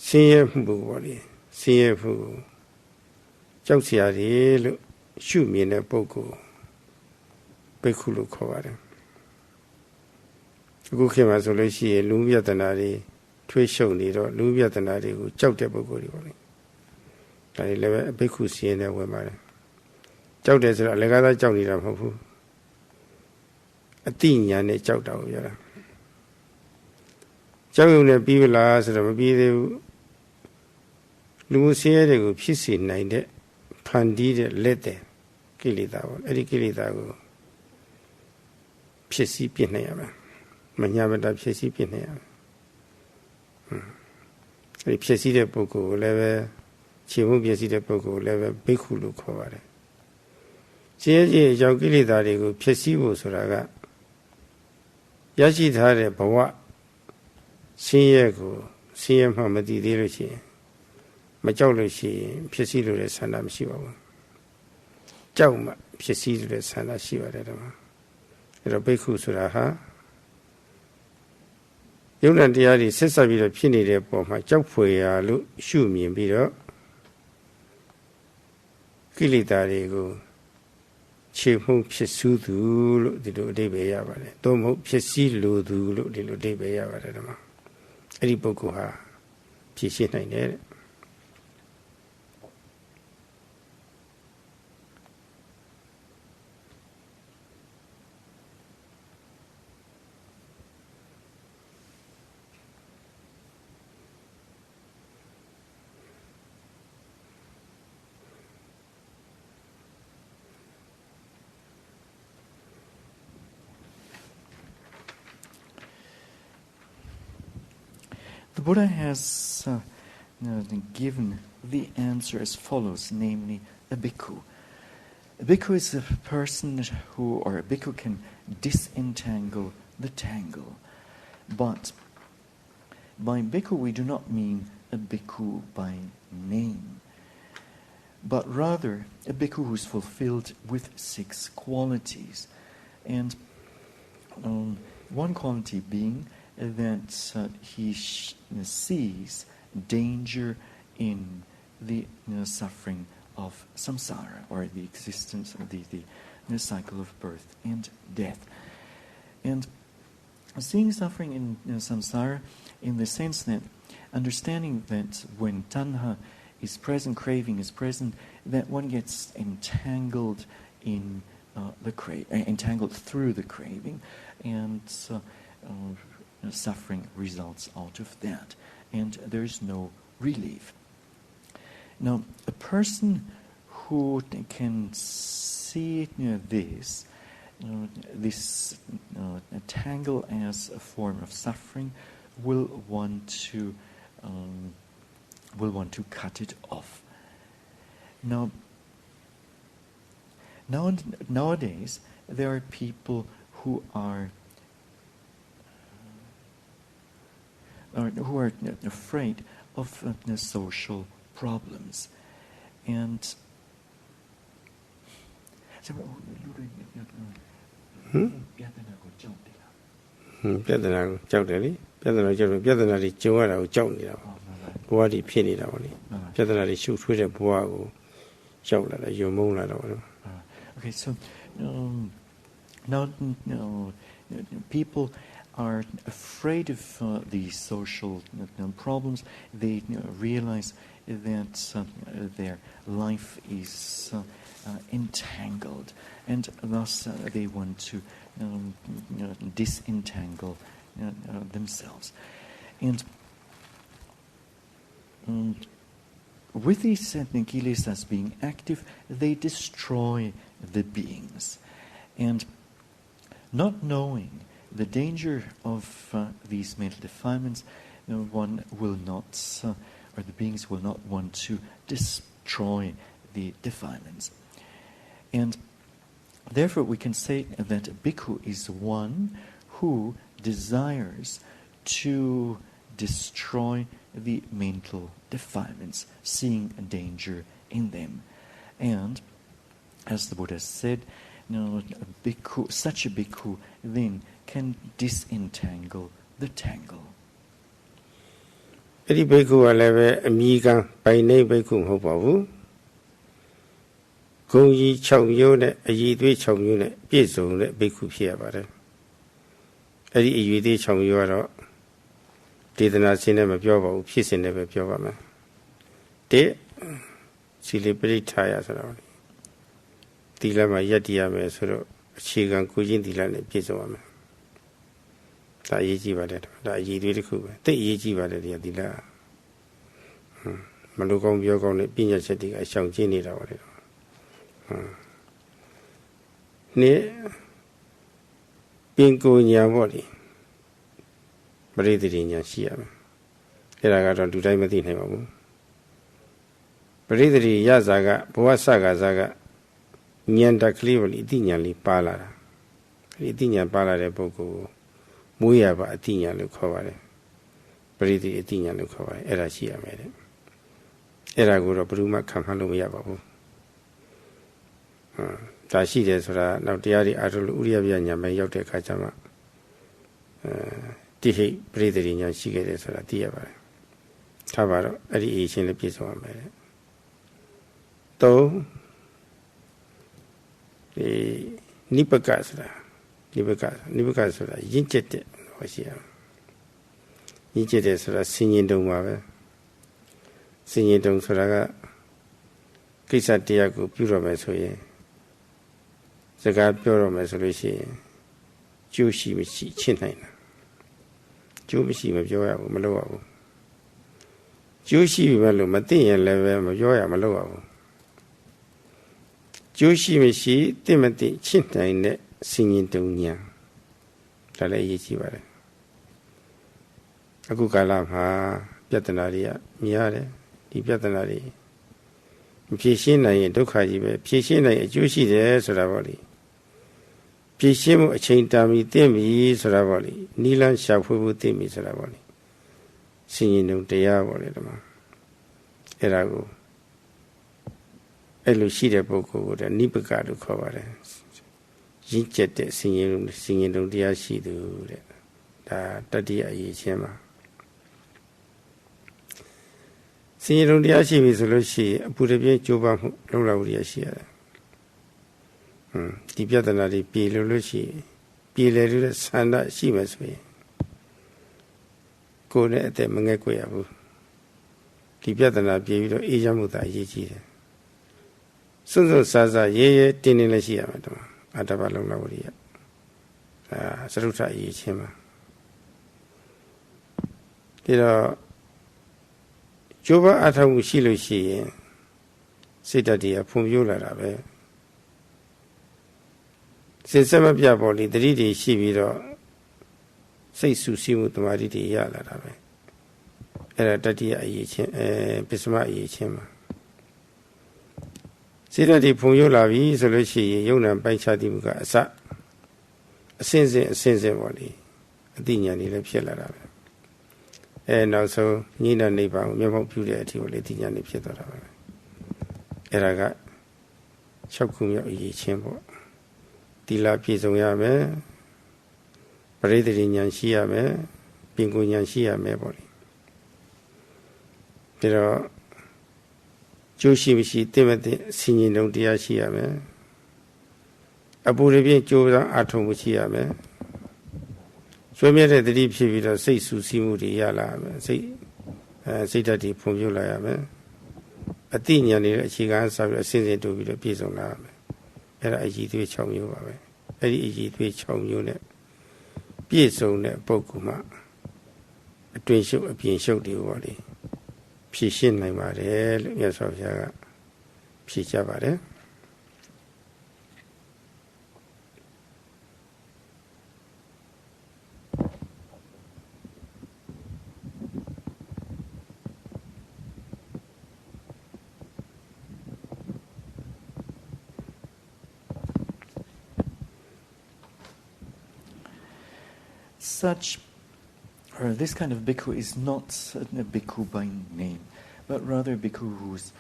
ဆင်းရဲမှုပေါ့လေဆင်းရဲမှုကြောက်စရာတွေလို့ရှုမြင်တဲ့ပုဂ္ဂိုလ်ဘိက္ခုလို့ခေါ်ပါတယ်အခုခေတ်မှာဆိုလို့ရှိရင်လူပြဿနာတွေထွေးရှုပ်နေတော့လူပြဿနာတွေကိုကြောက်တဲ့ပုဂ္ဂိုလ်တွေပေါ့လေဒါတွေလည်းပဲဘိက္ခုစီရင်နဲ့ဝင်ပါတယ်ကြောက်တယ်ဆိုတော့အလကားသားကြောက်နေတာမဟုတ်ဘူးအတိညာနဲ့ကြောက်တာကိုပြောတာကြောက်ရုံနဲ့ပြီးပြီလားဆိုတော့မပြီးသေးဘူးလူဆင်းရဲတွေကိုဖြစ်စေနိုင်တဲ့ဖန်တီးတဲ့လက်တဲ့ကိလေသာပေါ့အဲ့ဒီကိလေသာကိုဖြစ်စီပြစ်နိုင်ရမယ်မညာမတာဖြစ်စီပြစ်နိုင်ရမယ်အဲ့ဒီဖြစ်စီတဲ့ပုဂ္ဂိုလ်ကိုလည်းပဲခြေမှုဖြစ်စီတဲ့ပုဂ္ဂိုလ်ကိုလည်းပဲဘိက္ခုလို့ခေါ်ပါတယ်ဆင်းရဲခြင်းအကြောင်းကိလေသာတွေကိုဖြစ်စီဖို့ဆိုတာကရရှိထားတဲ့ဘဝဆင်းရဲကိုဆင်းရဲမှမတည်သေးလို့ရှိရင်မကြောက်လို့ရှိရင်ဖြစ်စီလို့တဲ့ဆန္ဒမရှိပါဘူးကြောက်မှဖြစ်စီလို့တဲ့ဆန္ဒရှိပါတယ်တော့အဲ့တော့ဘိက္ခုဆိုတာဟာယုံနဲ့တရားတွေဆက်ဆက်ပြီးတော့ဖြစ်နေတဲ့ပုံမှာကြောက်ဖွယ်ရာလို့ရှုမြင်ပြီးတော့ကိလေသာတွေကိုခြေမှုဖြစ်စူးသူလို့ဒီလိုအဓိပ္ပာယ်ရပါတယ်သို့မဟုတ်ဖြစ်စည်းလိုသူလို့ဒီလိုအဓိပ္ပာယ်ရပါတယ်ဓမ္မအဲ့ဒီပုဂ္ဂိုလ်ဟာဖြည့်ရှင်းနိုင်တယ်တဲ့ The Buddha has given the answer as follows, namely, a bhikkhu. A bhikkhu is a person who, or a bhikkhu can disentangle the tangle. But by bhikkhu we do not mean a bhikkhu by name, but rather a bhikkhu who is fulfilled with 6 qualities. And one quality being that he sees danger in the suffering of samsara, or the existence of the cycle of birth and death. And seeing suffering in samsara in the sense that understanding that when tanha is present, craving is present, that one gets entangled in entangled through the craving, and suffering results out of that, and there is no relief. Now, a person who can see this tangle as a form of suffering will want to cut it off. Now, nowadays there are people who are afraid of the social problems. And okay, so now people are afraid of the social problems. They realize that their life is entangled, and thus they want to disentangle themselves. And with these kilesas being active, they destroy the beings. And not knowing the danger of these mental defilements, one will not, or the beings will not want to destroy the defilements. And therefore we can say that a bhikkhu is one who desires to destroy the mental defilements, seeing a danger in them. And as the Buddha said, a bhikkhu, such a bhikkhu then can disentangle the tangle. အဲ့ဒီဘိက္ခုကလည်းပဲအမြဲကပိုင်နေဘိက္ခုမဟုတ်ပါဘူးဂုံကြီး6မျိုးနဲ့အည်သွေး6မျိုးနဲ့ပြည့်စုံတဲ့ဘိက္ခုဖြစ်ရပါတယ်အဲ့ဒီအည်သွေး6မျိုးကတော့ဒေသနာရှင်နဲ့မပြောပါဘူးဖြစ်စဉ်နဲ့ပဲပြောပါမယ်တစ်စီလပရိထာယဆိုတော့သီလမှာယက်တည်ရမယ်ဆိုတော့အခြေခံကိုချင်းသီလနဲ့ပြည့်စုံရမယ်ဒါအရေးကြီးပါတယ်ဒါအရေးတွေတစ်ခုပဲတိတ်အရေးကြီးပါတယ်ဒီသီလမလူကောင်းပြောကောင်းနဲ့ပညာချက်တွေအရှောင်ကျင်းနေတာပါလေနှစ်ပင်ကိုညာပေါ့လေပရိသေတိညာရှိရမယ်အဲ့ဒါကတော့လူတိုင်းမသိနိုင်ပါဘူးပရိသေတိရဇာကဘဝစကားဇာကဉာဏ်တက်ကလေးပေါ့လေအတိညာလေးပါလာတာအဲ့ဒီအတိညာပါလာတဲ့ပုဂ္ဂိုလ်ကိုမွေးရပါအတိညာလို့ခေါ်ပါတယ်ပရိသေတိအတိညာလို့ခေါ်ပါတယ်အဲ့ဒါရှိရမယ်တဲ့အဲ့ဒါကိုတော့ဘယ်သူမှခံမှန်းလို့မရပါဘူးဒါရှိတယ်ဆိုတာနောက်တရားတွေအားထုတ်လို့ဥရိယပြညာမဲ့ရောက်တဲ့အခါကျမှတိဟိပရိသေတိညာရှိခဲ့တယ်ဆိုတာသိရပါတယ်ထားပါတော့အဲ့ဒီအရှင်လည်းပြည့်စုံရမယ်တဲ့သုံးဒီနိပကဆိုတာနိပကဆိုတာရင့်ကျက်တဲ့ဟောရှိရရင့်ကျက်တဲ့ဆိုတာစင်ញင်တုံပါပဲစင်ញင်တုံဆိုတာကကိစ္စတရားကိုပြုတော့မယ်ဆိုရင်စကားပြောတော့မယ်ဆိုလို့ရှိရင်ကျိုးရှိမရှိချင့်နိုင်တာကျိုးမရှိမပြောရဘူးမလုပ်ရဘူးကျိုးရှိပြီမဲ့လို့မသိရင်လည်းပဲမပြောရမလုပ်ရဘူးကျိုးရှိမရှိသိမသိချင့်နိုင်တဲ့စင်ញင်တုံညာဒါလည်းအရေးကြီးပါတယ်အခုကာလမှာပြဿနာတွေကများတယ်ဒီပြဿနာတွေမဖြေရှင်းနိုင်ရင်ဒုက္ခကြီးပဲဖြေရှင်းနိုင်အကျိုးရှိတယ်ဆိုတာပေါ့လေဖြေရှင်းမှုအချိန်တန်ပြီသိပြီဆိုတာပေါ့လေနိလန်းရှာဖွေဖို့သိပြီဆိုတာပေါ့လေစင်ញင်တုံတရားပေါ့လေဒီမှာအဲ့ဒါကိုအဲ့လိုရှိတဲ့ပုဂ္ဂိုလ်ကိုဒါနိပကလို့ခေါ်ပါတယ်ရင့်ကျက်တဲ့စင်ញင်တုံတရားရှိသူတဲ့ဒါတတိယအရေးချင်းပါစင်ញင်တုံတရားရှိပြီဆိုလို့ရှိရင်အပူတပြင်းကြိုးပမ်းမှုလုံလောက်ရရှိရတယ်ဒီပြဿနာတွေပြေလို့ရှိရင်ပြေလေလို့ဆန္ဒရှိမှဆိုရင်ကိုယ်နဲ့အသက်မငဲ့ကွယ်ရဘူးဒီပြဿနာပြေပြီးတော့အေးချမ်းမှုသာအရေးကြီးတယ်စွန့်စွန့်စားစားရဲရဲတင်းတင်းလည်းရှိရမှာတော့အတ္တဘလုံလောက်ရည်စရုထအရေးချင်းပါဒီတော့ကျိုးပအထောက်မှုရှိလို့ရှိရင်စိတ်ဓာတ်တွေဖွံ့ဖြိုးလာတာပဲစိတ်ဆက်မပြတ်ပေါ်လေတတိတွေရှိပြီးတော့စိတ်ဆူဆီးမှုတမာတိတွေရလာတာပဲအဲ့ဒါတတိယအရေးချင်းပစ္စမအရေးချင်းပါစိတ်ဓာတ်တွေဖွံ့ဖြိုးလာပြီဆိုလို့ရှိရင်ယုံနာပိုက်ခြားတိမှုကအစ အစင်းစင်းပေါ့လေအသိဉာဏ်တွေလည်းဖြစ်လာတာပဲနောက်ဆုံးညိနာနိဗ္ဗာန်ကိုမျက်မှောက်ပြုတဲ့အထိပေါ့လေအသိဉာဏ်တွေဖြစ်သွားတာပဲအဲ့ဒါက6ခုမြောက်အရေးချင်းပေါ့သီလပြည့်စုံရမယ်ပရိသေဉာဏ်ရှိရမယ်ပင်ကိုဉာဏ်ရှိရမယ်ပေါ့လေပြီးတော့ကျိုးရှိမရှိသိမသိဆင်ញင်တုံတရားရှိရမယ်အပူတွေဖြင့်ကြိုးစားအထုံမှုရှိရမယ်ဆွေးမြဲတဲ့တတိဖြစ်ပြီးတော့စိတ်ဆူဆီးမှုတွေရလာမယ်စိတ်ဓာတ်တွေဖွံ့ဖြိုးလာရမယ်အတိညာဏ်တွေအခြေခံစားပြီးအစဉ်စဉ်တိုးပြီးတော့ပြည့်စုံလာရမယ်အဲ့ဒါအည်သွေး6မျိုးပါပဲအဲ့ဒီအည်သွေး6မျိုးနဲ့ပြည့်စုံတဲ့ပုဂ္ဂိုလ်မှအတွင်ရှုပ်အပြင်ရှုပ်တွေပေါ့လေဖြည့်ရှင်းနိုင်ပါတယ်လို့မြတ်စွာဘုရားကဖြည့်ချပါတယ် This kind of bhikkhu is not a bhikkhu by name, but rather a bhikkhu who's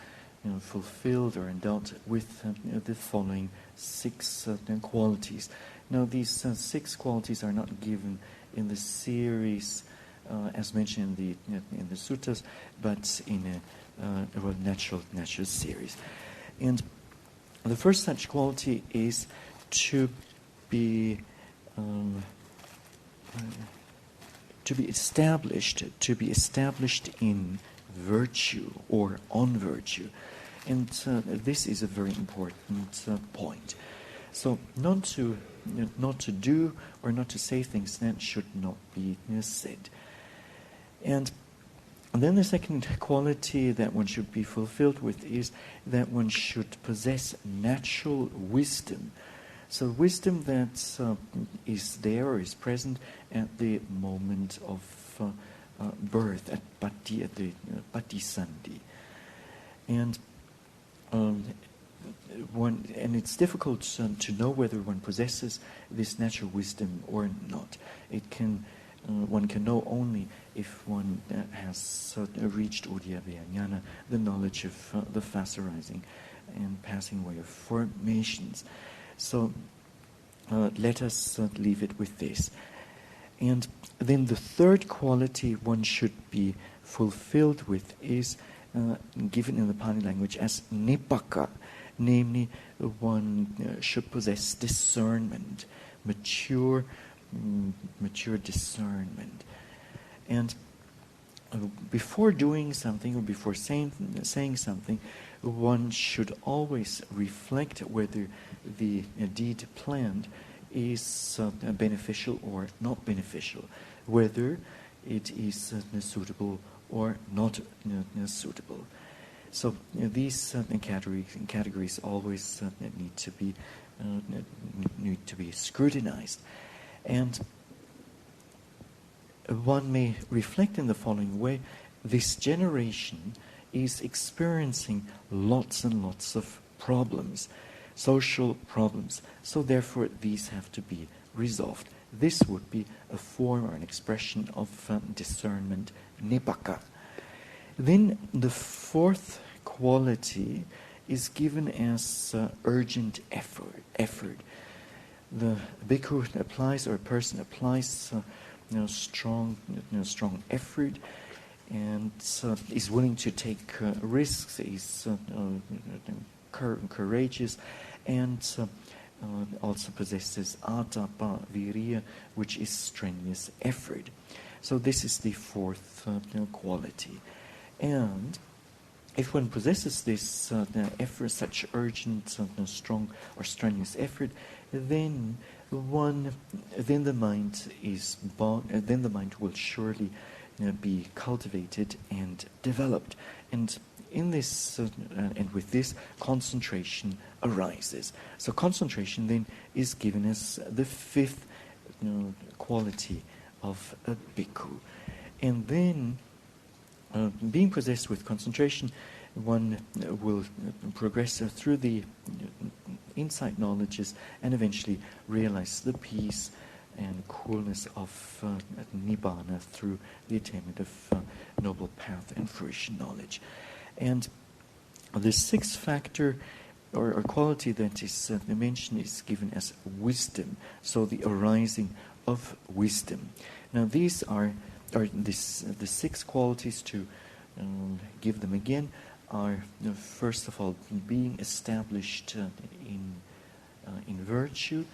fulfilled or endowed with the following 6 qualities. Now, these 6 qualities are not given in the series as mentioned in the suttas, but in a natural series. And the first such quality is to be established in virtue or on virtue, and this is a very important point. So, not to do or not to say things that should not be said. And then the second quality that one should be fulfilled with is that one should possess natural wisdom. So wisdom that is there or is present at the moment of birth, at the patisandhi. And it's difficult to know whether one possesses this natural wisdom or not. One can know only if one has reached Udiyabhaya Jnana, the knowledge of the factorizing and passing away of formations. So let us leave it with this. And then the third quality one should be fulfilled with is given in the Pali language as nipaka, namely one should possess discernment, mature discernment. And before doing something or before saying something, one should always reflect whether the deed planned is beneficial or not beneficial, whether it is suitable or not suitable. So these categories always need to be scrutinized. And one may reflect in the following way: this generation is experiencing lots and lots of problems, social problems. So therefore these have to be resolved. This would be a form or an expression of discernment, nipaka. Then the fourth quality is given as urgent effort. The bhikkhu applies, or a person applies strong effort, and is willing to take risks, is courageous, and also possesses atapa viriya, which is strenuous effort. So this is the fourth quality. And if one possesses this effort, such urgent, strong or strenuous effort, then the mind is born. Then the mind will surely be cultivated and developed, and in this and with this, concentration arises. So concentration then is given as the fifth quality of a bhikkhu, and then being possessed with concentration, one will progress through the insight knowledges, and eventually realize the peace and coolness of Nibbana through the attainment of noble path and fruition knowledge. And the sixth factor or quality that is mentioned is given as wisdom, so the arising of wisdom. Now these are the six qualities, to give them again, are first of all being established in virtue,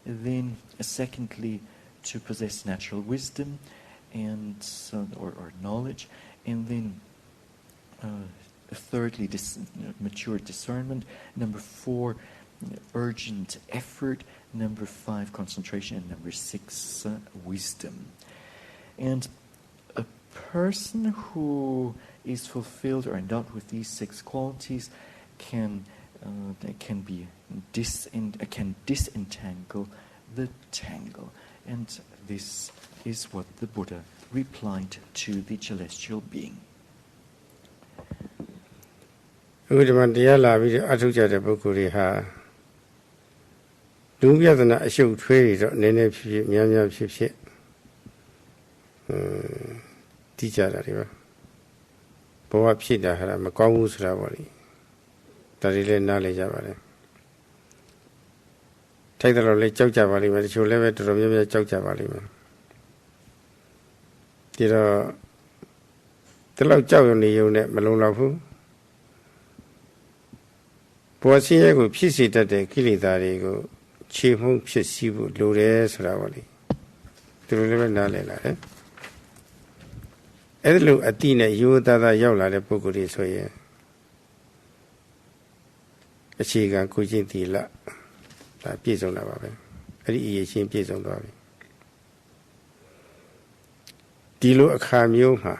then secondly to possess natural wisdom and or knowledge, and then thirdly mature discernment, number 4 urgent effort, number 5 concentration, and number 6 wisdom. And a person who is fulfilled or endowed with these 6 qualities can disentangle the tangle. And this is what the Buddha replied to the celestial being. အခုဒီမှာတရားလာပြီးအထုတ်ကြတဲ့ပုဂ္ဂိုလ်တွေဟာလူပြဿနာအရှုပ်ထွေးတွေတော့နည်းနည်းဖြစ်များများဖြစ်တိကြတာတွေပါဘဝဖြစ်တာဟာမကောင်းဘူးဆိုတာပေါ့လေဒါတွေလည်းနားလည်ကြပါတယ်ထိုက်တယ်လို့လည်းကြောက်ကြပါလိမ့်မယ်တချို့လည်းပဲတော်တော်များများကြောက်ကြပါလိမ့်မယ်ဒီတော့ဒီလောက်ကြောက်ရွံ့နေုံနဲ့မလုံလောက်ဘူးဘောဆင်းရဲကိုဖြစ်စေတတ်တဲ့ကိလေသာတွေကိုခြေမှုဖြစ်စီဖို့လိုတယ်ဆိုတာပေါ့လေသူတို့လည်းပဲနားလည်လာတယ်အဲ့လိုအတိနဲ့ရိုးသားသားရောက်လာတဲ့ပုဂ္ဂိုလ်တွေဆိုရင်အခြေခံကိုကျင့်သီလဒါပြည့်စုံလာပါပဲအဲ့ဒီအရေးချင်းပြည့်စုံသွားပြီဒီလိုအခါမျိုးမှာ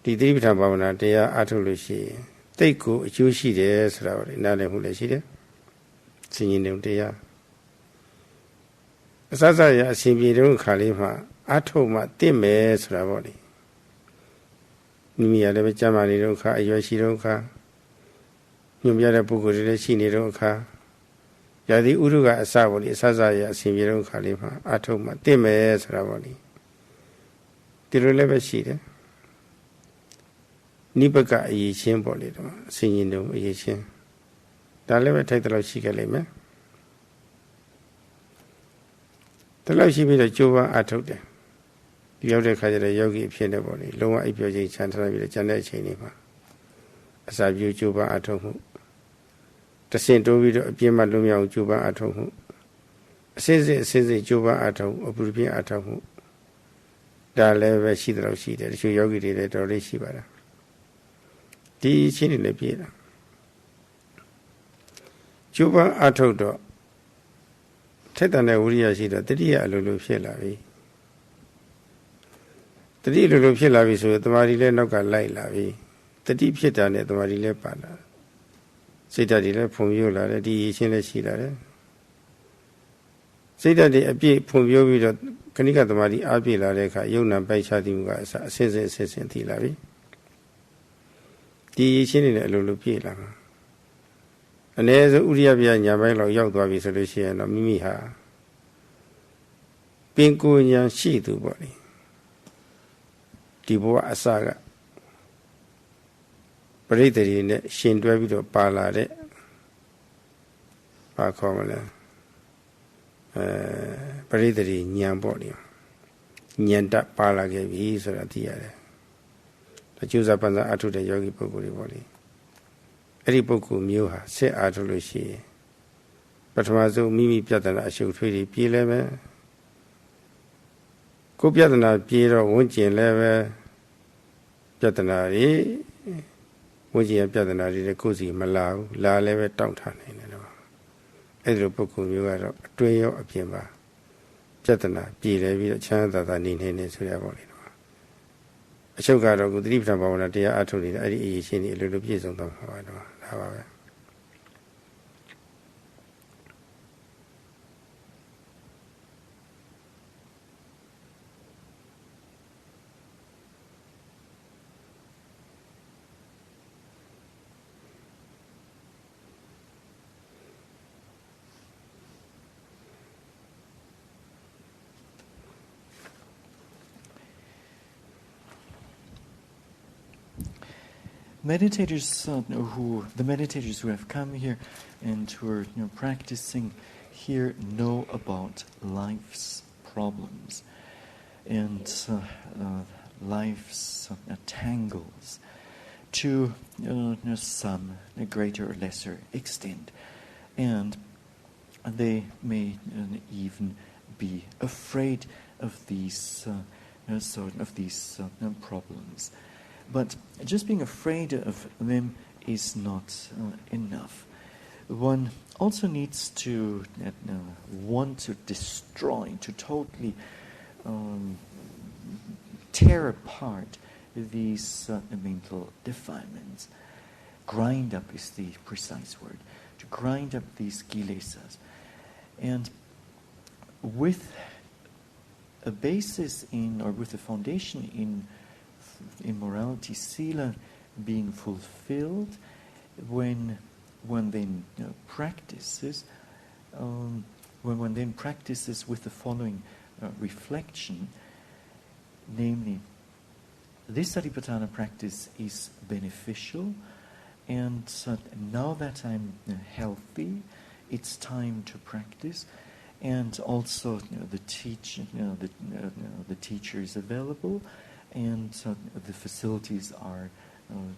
ဒီသတိပဋ္ဌာန်ဘာဝနာတရားအားထုတ်လို့ရှိရင်တိတ်ကိုအကျိုးရှိတယ်ဆိုတာကိုနားလည်မှုလည်းရှိတယ်စင်ရင်တုံတရားအစစရအစဉ်ပြေတုံးခါလေးမှာအားထုတ်မှတင့်မယ်ဆိုတာပေါ့လေမိမိရလည်းပဲကြမ်းမာနေတုံးခါအရွယ်ရှိတုံးခါညွန်ပြတဲ့ပုဂ္ဂိုလ်တွေလည်းရှိနေတုံးခါရာသီဥတုကအစပေါ့လေအစစရအစဉ်ပြေတုံးခါလေးမှာအားထုတ်မှတင့်မယ်ဆိုတာပေါ့လေဒီလိုလည်းပဲရှိတယ်နိဗ္ဗကအရေးချင်းပေါ့လေတော့အစဉ်ရင်တုံအရေးချင်းဒါလည်းပဲထိုက်တယ်လို့ရှိခဲ့လိမ့်မယ်ဒါလို့ရှိပြီးတော့ကြိုးပမ်းအထုတ်တယ်ဒီရောက်တဲ့ခါကျတော့ယောဂီအဖြစ်နဲ့ပေါ့လေလုံးဝအိပ်ပျော်ခြင်းချမ်းသာပြီးတော့ကျန်တဲ့အချိန်လေးမှာအစာပြုကြိုးပမ်းအထုတ်မှုတဆင့်တိုးပြီးတော့အပြင်းမှလွံ့မြောက်ကြိုးပမ်းအထုတ်မှုအစစ်စစ်ကြိုးပမ်းအထုတ်အပူပြင်းအထုတ်မှုဒါလည်းပဲရှိတယ်လို့ရှိတယ်တချို့ယောဂီတွေလည်းတော်လေးရှိပါလားဒီချင်းတွေလည်းပြည့်တာကျုပ်ပန်းအထုတ်တော့ထက်တန်တဲ့ဝိရိယရှိတော့တတိယအလိုလိုဖြစ်လာပြီတတိအလိုလိုဖြစ်လာပြီဆိုရင်တမာတိလည်းနောက်ကလိုက်လာပြီတတိဖြစ်တာနဲ့တမာတိလည်းပါလာစိတ်ဓာတ်တွေလည်းဖွံ့ဖြိုးလာတယ်ဒီအချင်းလည်းရှိလာတယ်စိတ်ဓာတ်တွေအပြည့်ဖွံ့ဖြိုးပြီးတော့ခဏိကတမာတိအားပြည့်လာတဲ့အခါယုံနာပိုက်ချသည်မှုကအစအစစ်စစ်သိလာပြီဒီရှင်းနေတဲ့အလိုလိုပြည့်လာမှာအ ਨੇ ဆိုဥရိယပြညာဘက်လောက်ရောက်သွားပြီဆိုလို့ရှိရင်တော့မိမိဟာပင်ကိုဉာဏ်ရှိသူပေါ့လေဒီဘဝအစကပရိသေတွေနဲ့ရှင်တွဲပြီးတော့ပါလာတဲ့ဘာခေါ်မလဲပရိသေတွေဉာဏ်ပေါ့လေဉာဏ်တပါလာခဲ့ပြီဆိုတာသိရတယ်အကျိုးစားပန်းစားအထုတဲ့ယောဂီပုဂ္ဂိုလ်တွေပေါ့လေအဲ့ဒီပုဂ္ဂိုလ်မျိုးဟာဆက်အားထုတ်လို့ရှိရင်ပထမဆုံးမိမိပြဿနာအရှုပ်ထွေးတွေပြေးလဲပဲကိုပြဿနာပြေးတော့ဝန်းကျင်လဲပဲပြဿနာတွေဝန်းကျင်ပြဿနာတွေလည်းကိုယ်စီမလာဘူးလာလဲပဲတောင့်ထနိုင်တယ်တော့အဲ့ဒီလိုပုဂ္ဂိုလ်မျိုးကတော့အတွင်းရောအပြင်ပါပြဿနာပြေးလဲပြီးတော့ချမ်းသာသာနေနေဆိုရပါလိမ့်အချုပ်ကတော့ကုသတိပဋ္ဌာန်ဘာဝနာတရားအထုတ်နေတဲ့အဲ့ဒီအရေးချင်းတွေအလိုလိုပြည့်စုံသွားမှာပါတော့ဒါပါပဲ meditators the meditators who have come here and who are practicing here know about life's problems and life's tangles to some greater or lesser extent, and they may even be afraid of these problems. But just being afraid of them is not enough. One also needs to want to destroy, to totally tear apart these mental defilements. Grind up is the precise word. To grind up these kilesas. And with a basis in, or with a foundation in morality, sila, being fulfilled, when one then practices, when one then practices with the following reflection, namely, this Satipatthana practice is beneficial, and now that I'm healthy, it's time to practice, and also the teacher is available, and the facilities are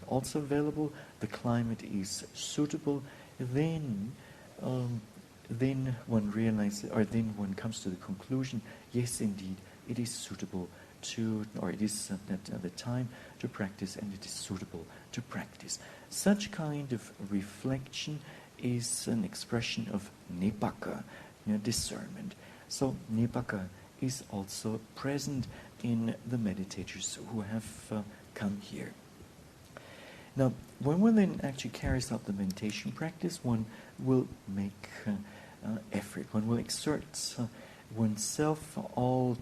also available. The climate is suitable. Then one realizes, or then one comes to the conclusion: yes, indeed, it is suitable to, or it is the time to practice, and it is suitable to practice. Such kind of reflection is an expression of nipaka, discernment. So nipaka is also present in the meditators who have come here. Now, when one then actually carries out the meditation practice, one will make effort. One will exert oneself all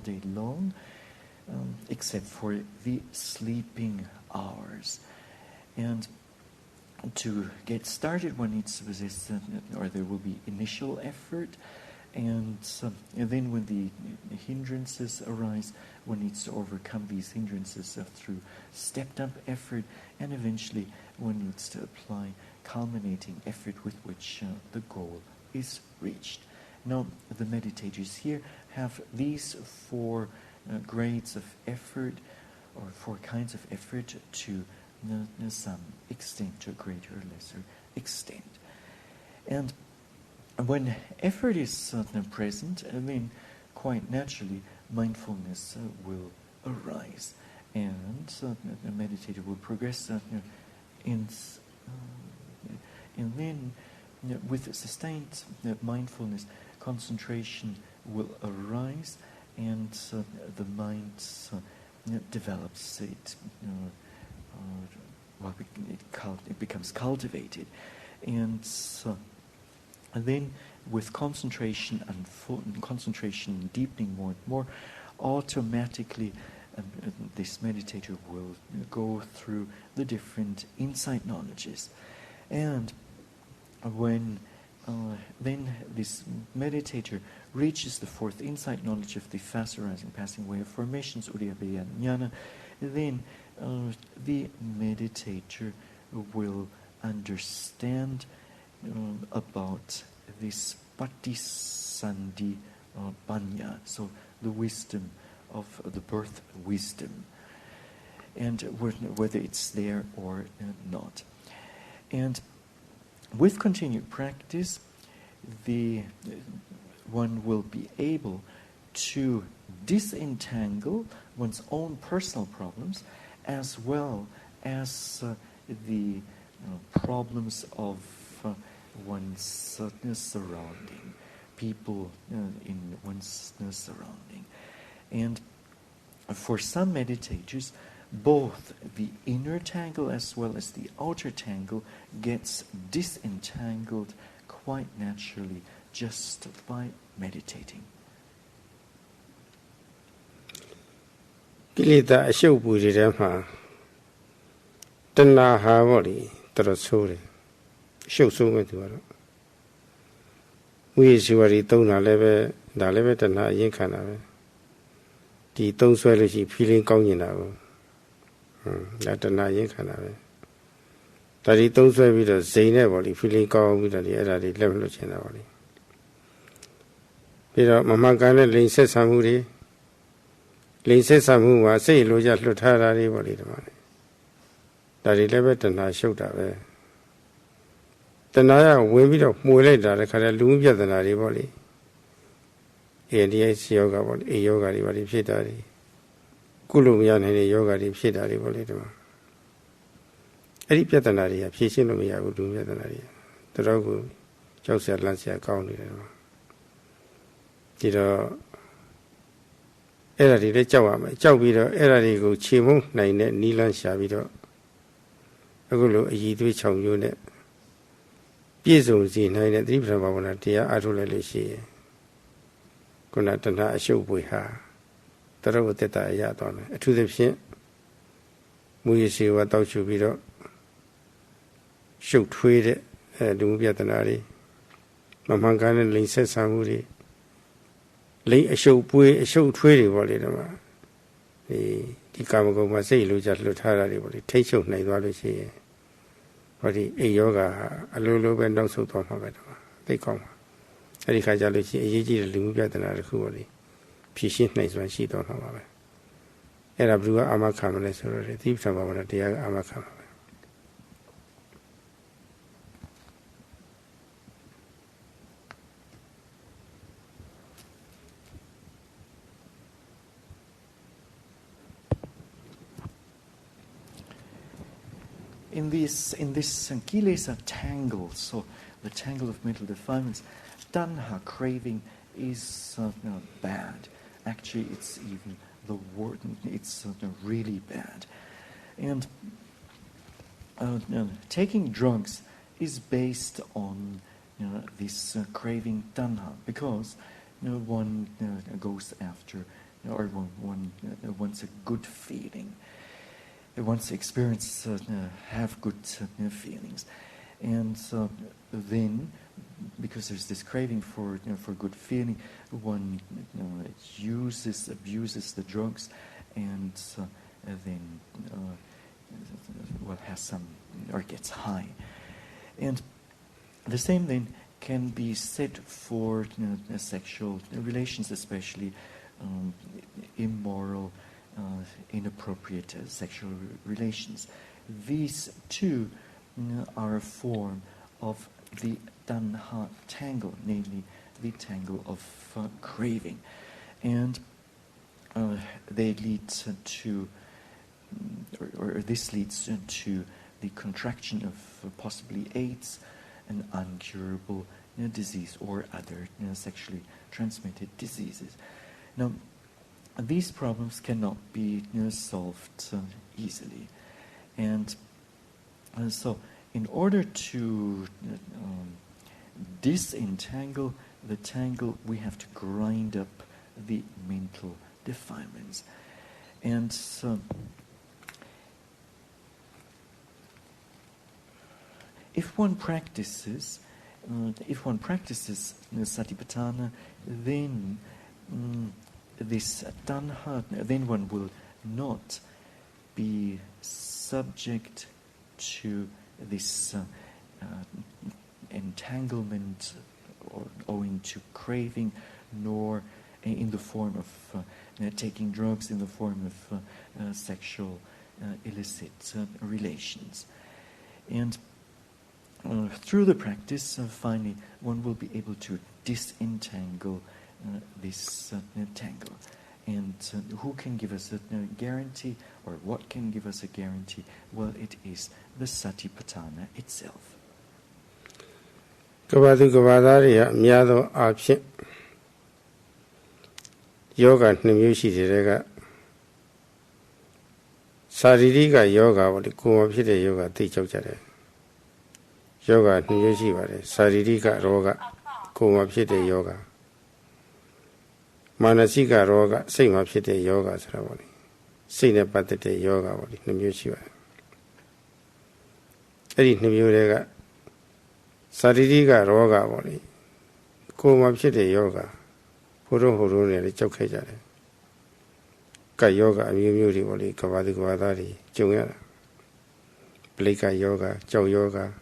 day long, except for the sleeping hours. And to get started, one needs to possess, or there will be initial effort, and then when the hindrances arise, one needs to overcome these hindrances through stepped-up effort, and eventually one needs to apply culminating effort with which the goal is reached. Now, the meditators here have these four grades of effort, or four kinds of effort, to some extent, to a greater or lesser extent. And when effort is present, then quite naturally mindfulness will arise, and the meditator will progress, and then with sustained mindfulness, concentration will arise, and the mind develops. It becomes cultivated, and then with concentration and concentration deepening more and more, automatically this meditator will go through the different insight knowledges, and when then this meditator reaches the fourth insight knowledge of the fast arising passing way of formations, udayabhaya jnana, then the meditator will understand about this patisandhi panya, so the wisdom of the birth wisdom, and whether it's there or not. And with continued practice, one will be able to disentangle one's own personal problems, as well as the problems of one's surrounding, people in one's surrounding. And for some meditators, both the inner tangle as well as the outer tangle gets disentangled quite naturally just by meditating. ကိလေသာအရှုပ်ပူတွေထဲမှာတဏှာဟာပေါ့လေတော်တော်ဆိုးတယ်အရှုပ်ဆိုးမဲ့သူကတော့ဝိရှိဝရီသုံးတာလည်းပဲဒါလည်းပဲတဏှာအရင်ခံတာပဲဒီသုံးဆွဲလို့ရှိ feeling ကောင်းနေတာကိုဒါတဏှာအရင်ခံတာပဲ ဒါဒီသုံးဆွဲပြီးတော့ဇိမ်နဲ့ပေါ့လေ feeling ကောင်းပြီးတော့ဒီအဲ့ဒါတွေလက်မလွတ်ချင်တာပေါ့လေပြီးတော့မမှန်ကန်တဲ့လိန်ဆက်ဆံမှုတွေလိန်ဆက်ဆံမှုမှာစိတ်လိုချလွတ်ထားတာတွေပေါ့လေဒီမှာဒါတွေလည်းပဲတဏှာရှုပ်တာပဲတဏှာကဝင်ပြီးတော့မှွေလိုက်တာတခါတည်းလူမှုပြဿနာတွေပေါ့လေADS ယောဂပေါ့လေအေယောဂတွေပေါ့လေဖြစ်တာတွေကုလို့မရနိုင်တဲ့ယောဂတွေဖြစ်တာတွေပေါ့လေဒီမှာအဲ့ဒီပြဿနာတွေကဖြေရှင်းလို့မရဘူးလူပြဿနာတွေတော်တော်ကိုကြောက်စရာလန့်စရာကောင်းနေတယ်ဒီတော့အဲ့ဒါတွေလည်းကြောက်ရမယ်ကြောက်ပြီးတော့အဲ့ဒါတွေကိုခြေမုံနိုင်တဲ့နီးလန်းရှာပြီးတော့အခုလိုအည်သွေးချောင်မျိုးနဲ့ပြည့်စုံစေနိုင်တဲ့သတိပဋ္ဌာန်ဘာဝနာတရားအားထုတ်လိုက်လို့ရှိရင်ခုနတဏှာအရှုပ်ပွေဟာတော်တော်တက်တာရသွားမယ်အထူးသဖြင့်မူရရှိဝတောက်ချူပြီးတော့ရှုပ်ထွေးတဲ့လူမှုပြဿနာတွေမမှန်ကန်တဲ့လိင်ဆက်ဆံမှုတွေလိင်အရှုပ်ပွေးအရှုပ်ထွေးတွေပေါ့လေတော့ဒီကာမဂုဏ်မှာစိတ်လိုချလွတ်ထားတာတွေပေါ့လေထိတ်ချုပ်နိုင်သွားလို့ရှိရင်ဟောဒီအိယောဂါအလိုလိုပဲနောက်ဆုတ်သွားမှာပဲတော့သိကောင်းပါအဲ့ဒီခါကျလို့ရှိရင်အရေးကြီးတဲ့လူမှုပြဿနာတစ်ခုပေါ့လေဖြေရှင်းနိုင်စွမ်းရှိသွားမှာပါပဲအဲ့ဒါဘယ်သူကအာမခံမလဲဆိုတော့ဒီသီပ္ပံဘာဝနာတရားကအာမခံပါပဲ In this kilesa tangle, so the tangle of mental defilements, tanha craving is bad. Actually, it's even the word. It's really bad. And taking drugs is based on this craving tanha because one goes after or one wants a good feeling. It wants to experience, have good feelings, and then, because there's this craving for good feeling, one abuses the drugs, and then has some or gets high, and the same then can be said for sexual relations, especially immoral. Inappropriate sexual relations. These two are a form of the tanha tangle, namely the tangle of craving, and they lead to, or this leads to the contraction of possibly AIDS, an incurable disease, or other sexually transmitted diseases. Now, these problems cannot be solved easily, and so in order to disentangle the tangle, we have to grind up the mental defilements. And so if one practices satipatthana, then this tanha, then one will not be subject to this entanglement or owing to craving, nor in the form of taking drugs, in the form of sexual illicit relations. And through the practice, finally, one will be able to disentangle this tangle. And who can give us a guarantee, or what can give us a guarantee? Well, it is the satipatthana itself. Yoga Saririka yoga, what the Kuma Pita yoga teach out there. Yoga, Saririka roga, Kuma Pita yoga. Manasika roga, same of Pita yoga, Sravoli. Sina Patete yoga, what the Mushiva. Edit Numurega Saririka roga, what the Kuma Pita yoga. Puro Huruni, Chokajare. Yoga, Mudi, Kavadi Guadari, Junga Blika yoga, Chow yoga,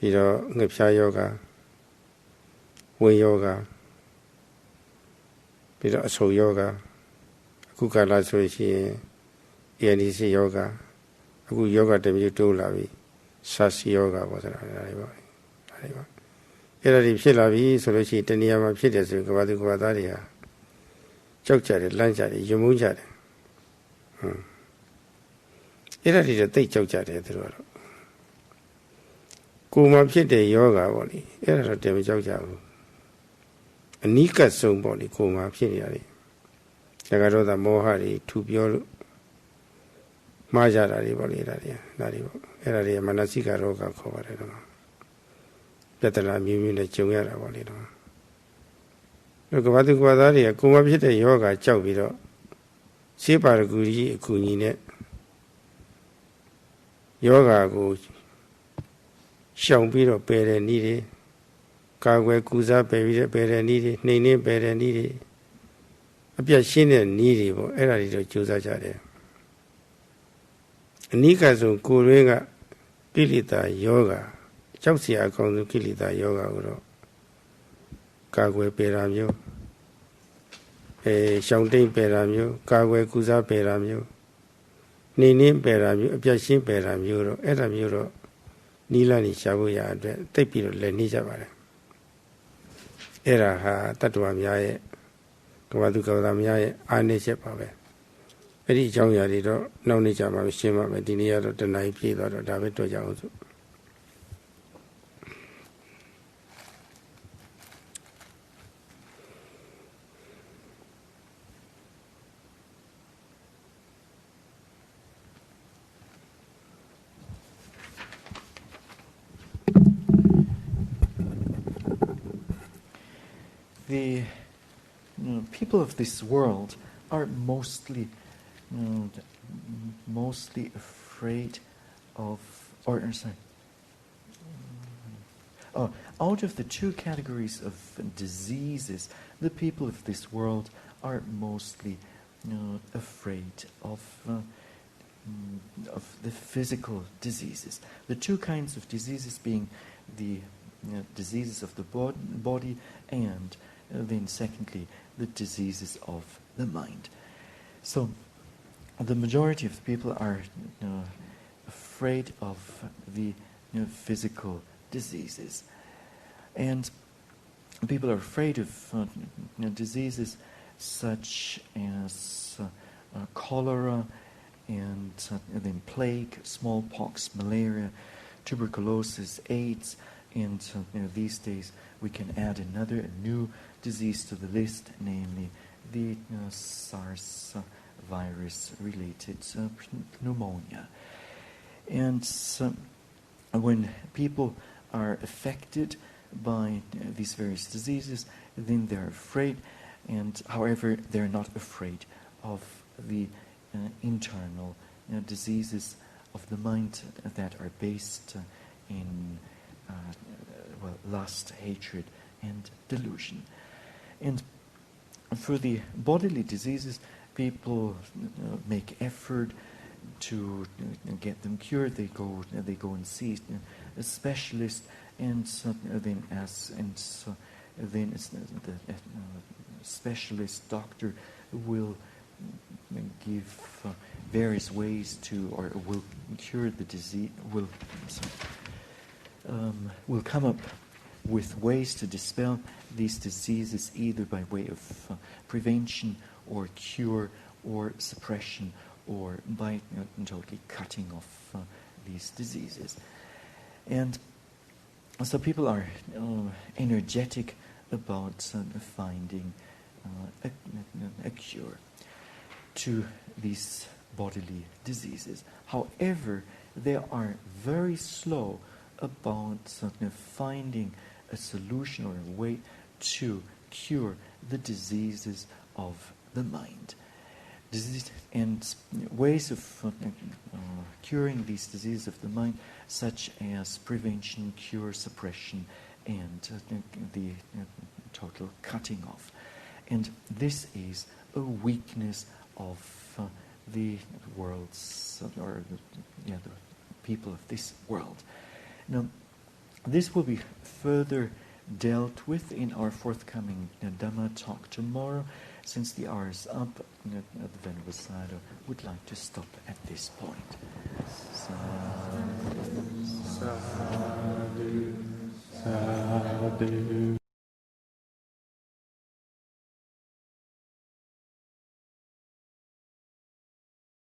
Pido Ngipsha yoga, Wing yoga, Pido Aso yoga, Kukala Suishi, ENDC yoga, Aku yoga Demutu Lavi, Sasi yoga was an arrival. Era di Pilavi, Soloshi, Teniama Pitas, Gavadu Guadaria, Chokchari, Lanchari, Yumujari. Era di the take Chokchari through. Kuma Pite yoga body, era a Demijoja. A Nika song body, Kuma Piriari. Jagaroda Mohari, Tubio Majari body, era di Manasika Roga covered. Petala Mimina Chungera body. Look about the Guadaria, Kuma Pite yoga, Chowbido. Sipar Guri Kunine Yoga go Shambiro Pere Nidi Kagwe Kuza Pere Nidi Nene Pere Nidi Apia Shine Nidi Era to Chusa Jade Nika Sun Kuringa Kilita Yoga Chausia Kong Kilita Yoga Uro Kagwe Peramio Shouting Peramio, Kagwe Kuza Peramio, Nini Peramio, Piashin Peramio, Eramuro, Nilani Shabuya, Tapiro Lenijavare. Era ha Tatuamiae, Kavadukamia, Anisha Pave. Very young Yadido, no Nijama, Shima, Medinia, the Night Peter, David Tojazo. The people of this world are mostly afraid of, out of the two categories of diseases, the people of this world are mostly afraid of the physical diseases. The two kinds of diseases being the diseases of the body and then secondly the diseases of the mind. So the majority of the people are afraid of the physical diseases, and people are afraid of diseases such as cholera and then plague, smallpox, malaria, tuberculosis, AIDS, and these days we can add a new disease to the list, namely the SARS virus-related pneumonia. And when people are affected by these various diseases, then they're afraid, and however, they're not afraid of the internal diseases of the mind that are based in lust, hatred, and delusion. And for the bodily diseases, people make effort to get them cured. They go and see a specialist, and then the specialist doctor will give various ways to, or will cure the disease. Will come up with ways to dispel these diseases, either by way of prevention or cure or suppression, or by totally cutting off these diseases. And so people are energetic about finding a cure to these bodily diseases. However, they are very slow about finding a solution or a way to cure the diseases of the mind. And ways of curing these diseases of the mind, such as prevention, cure, suppression, and the total cutting off. And this is a weakness of the world's, or people of this world. Now, this will be further dealt with in our forthcoming Dhamma talk tomorrow. Since the hour is up, the Venerable Sayadaw would like to stop at this point. Sadhu, sadhu, sadhu.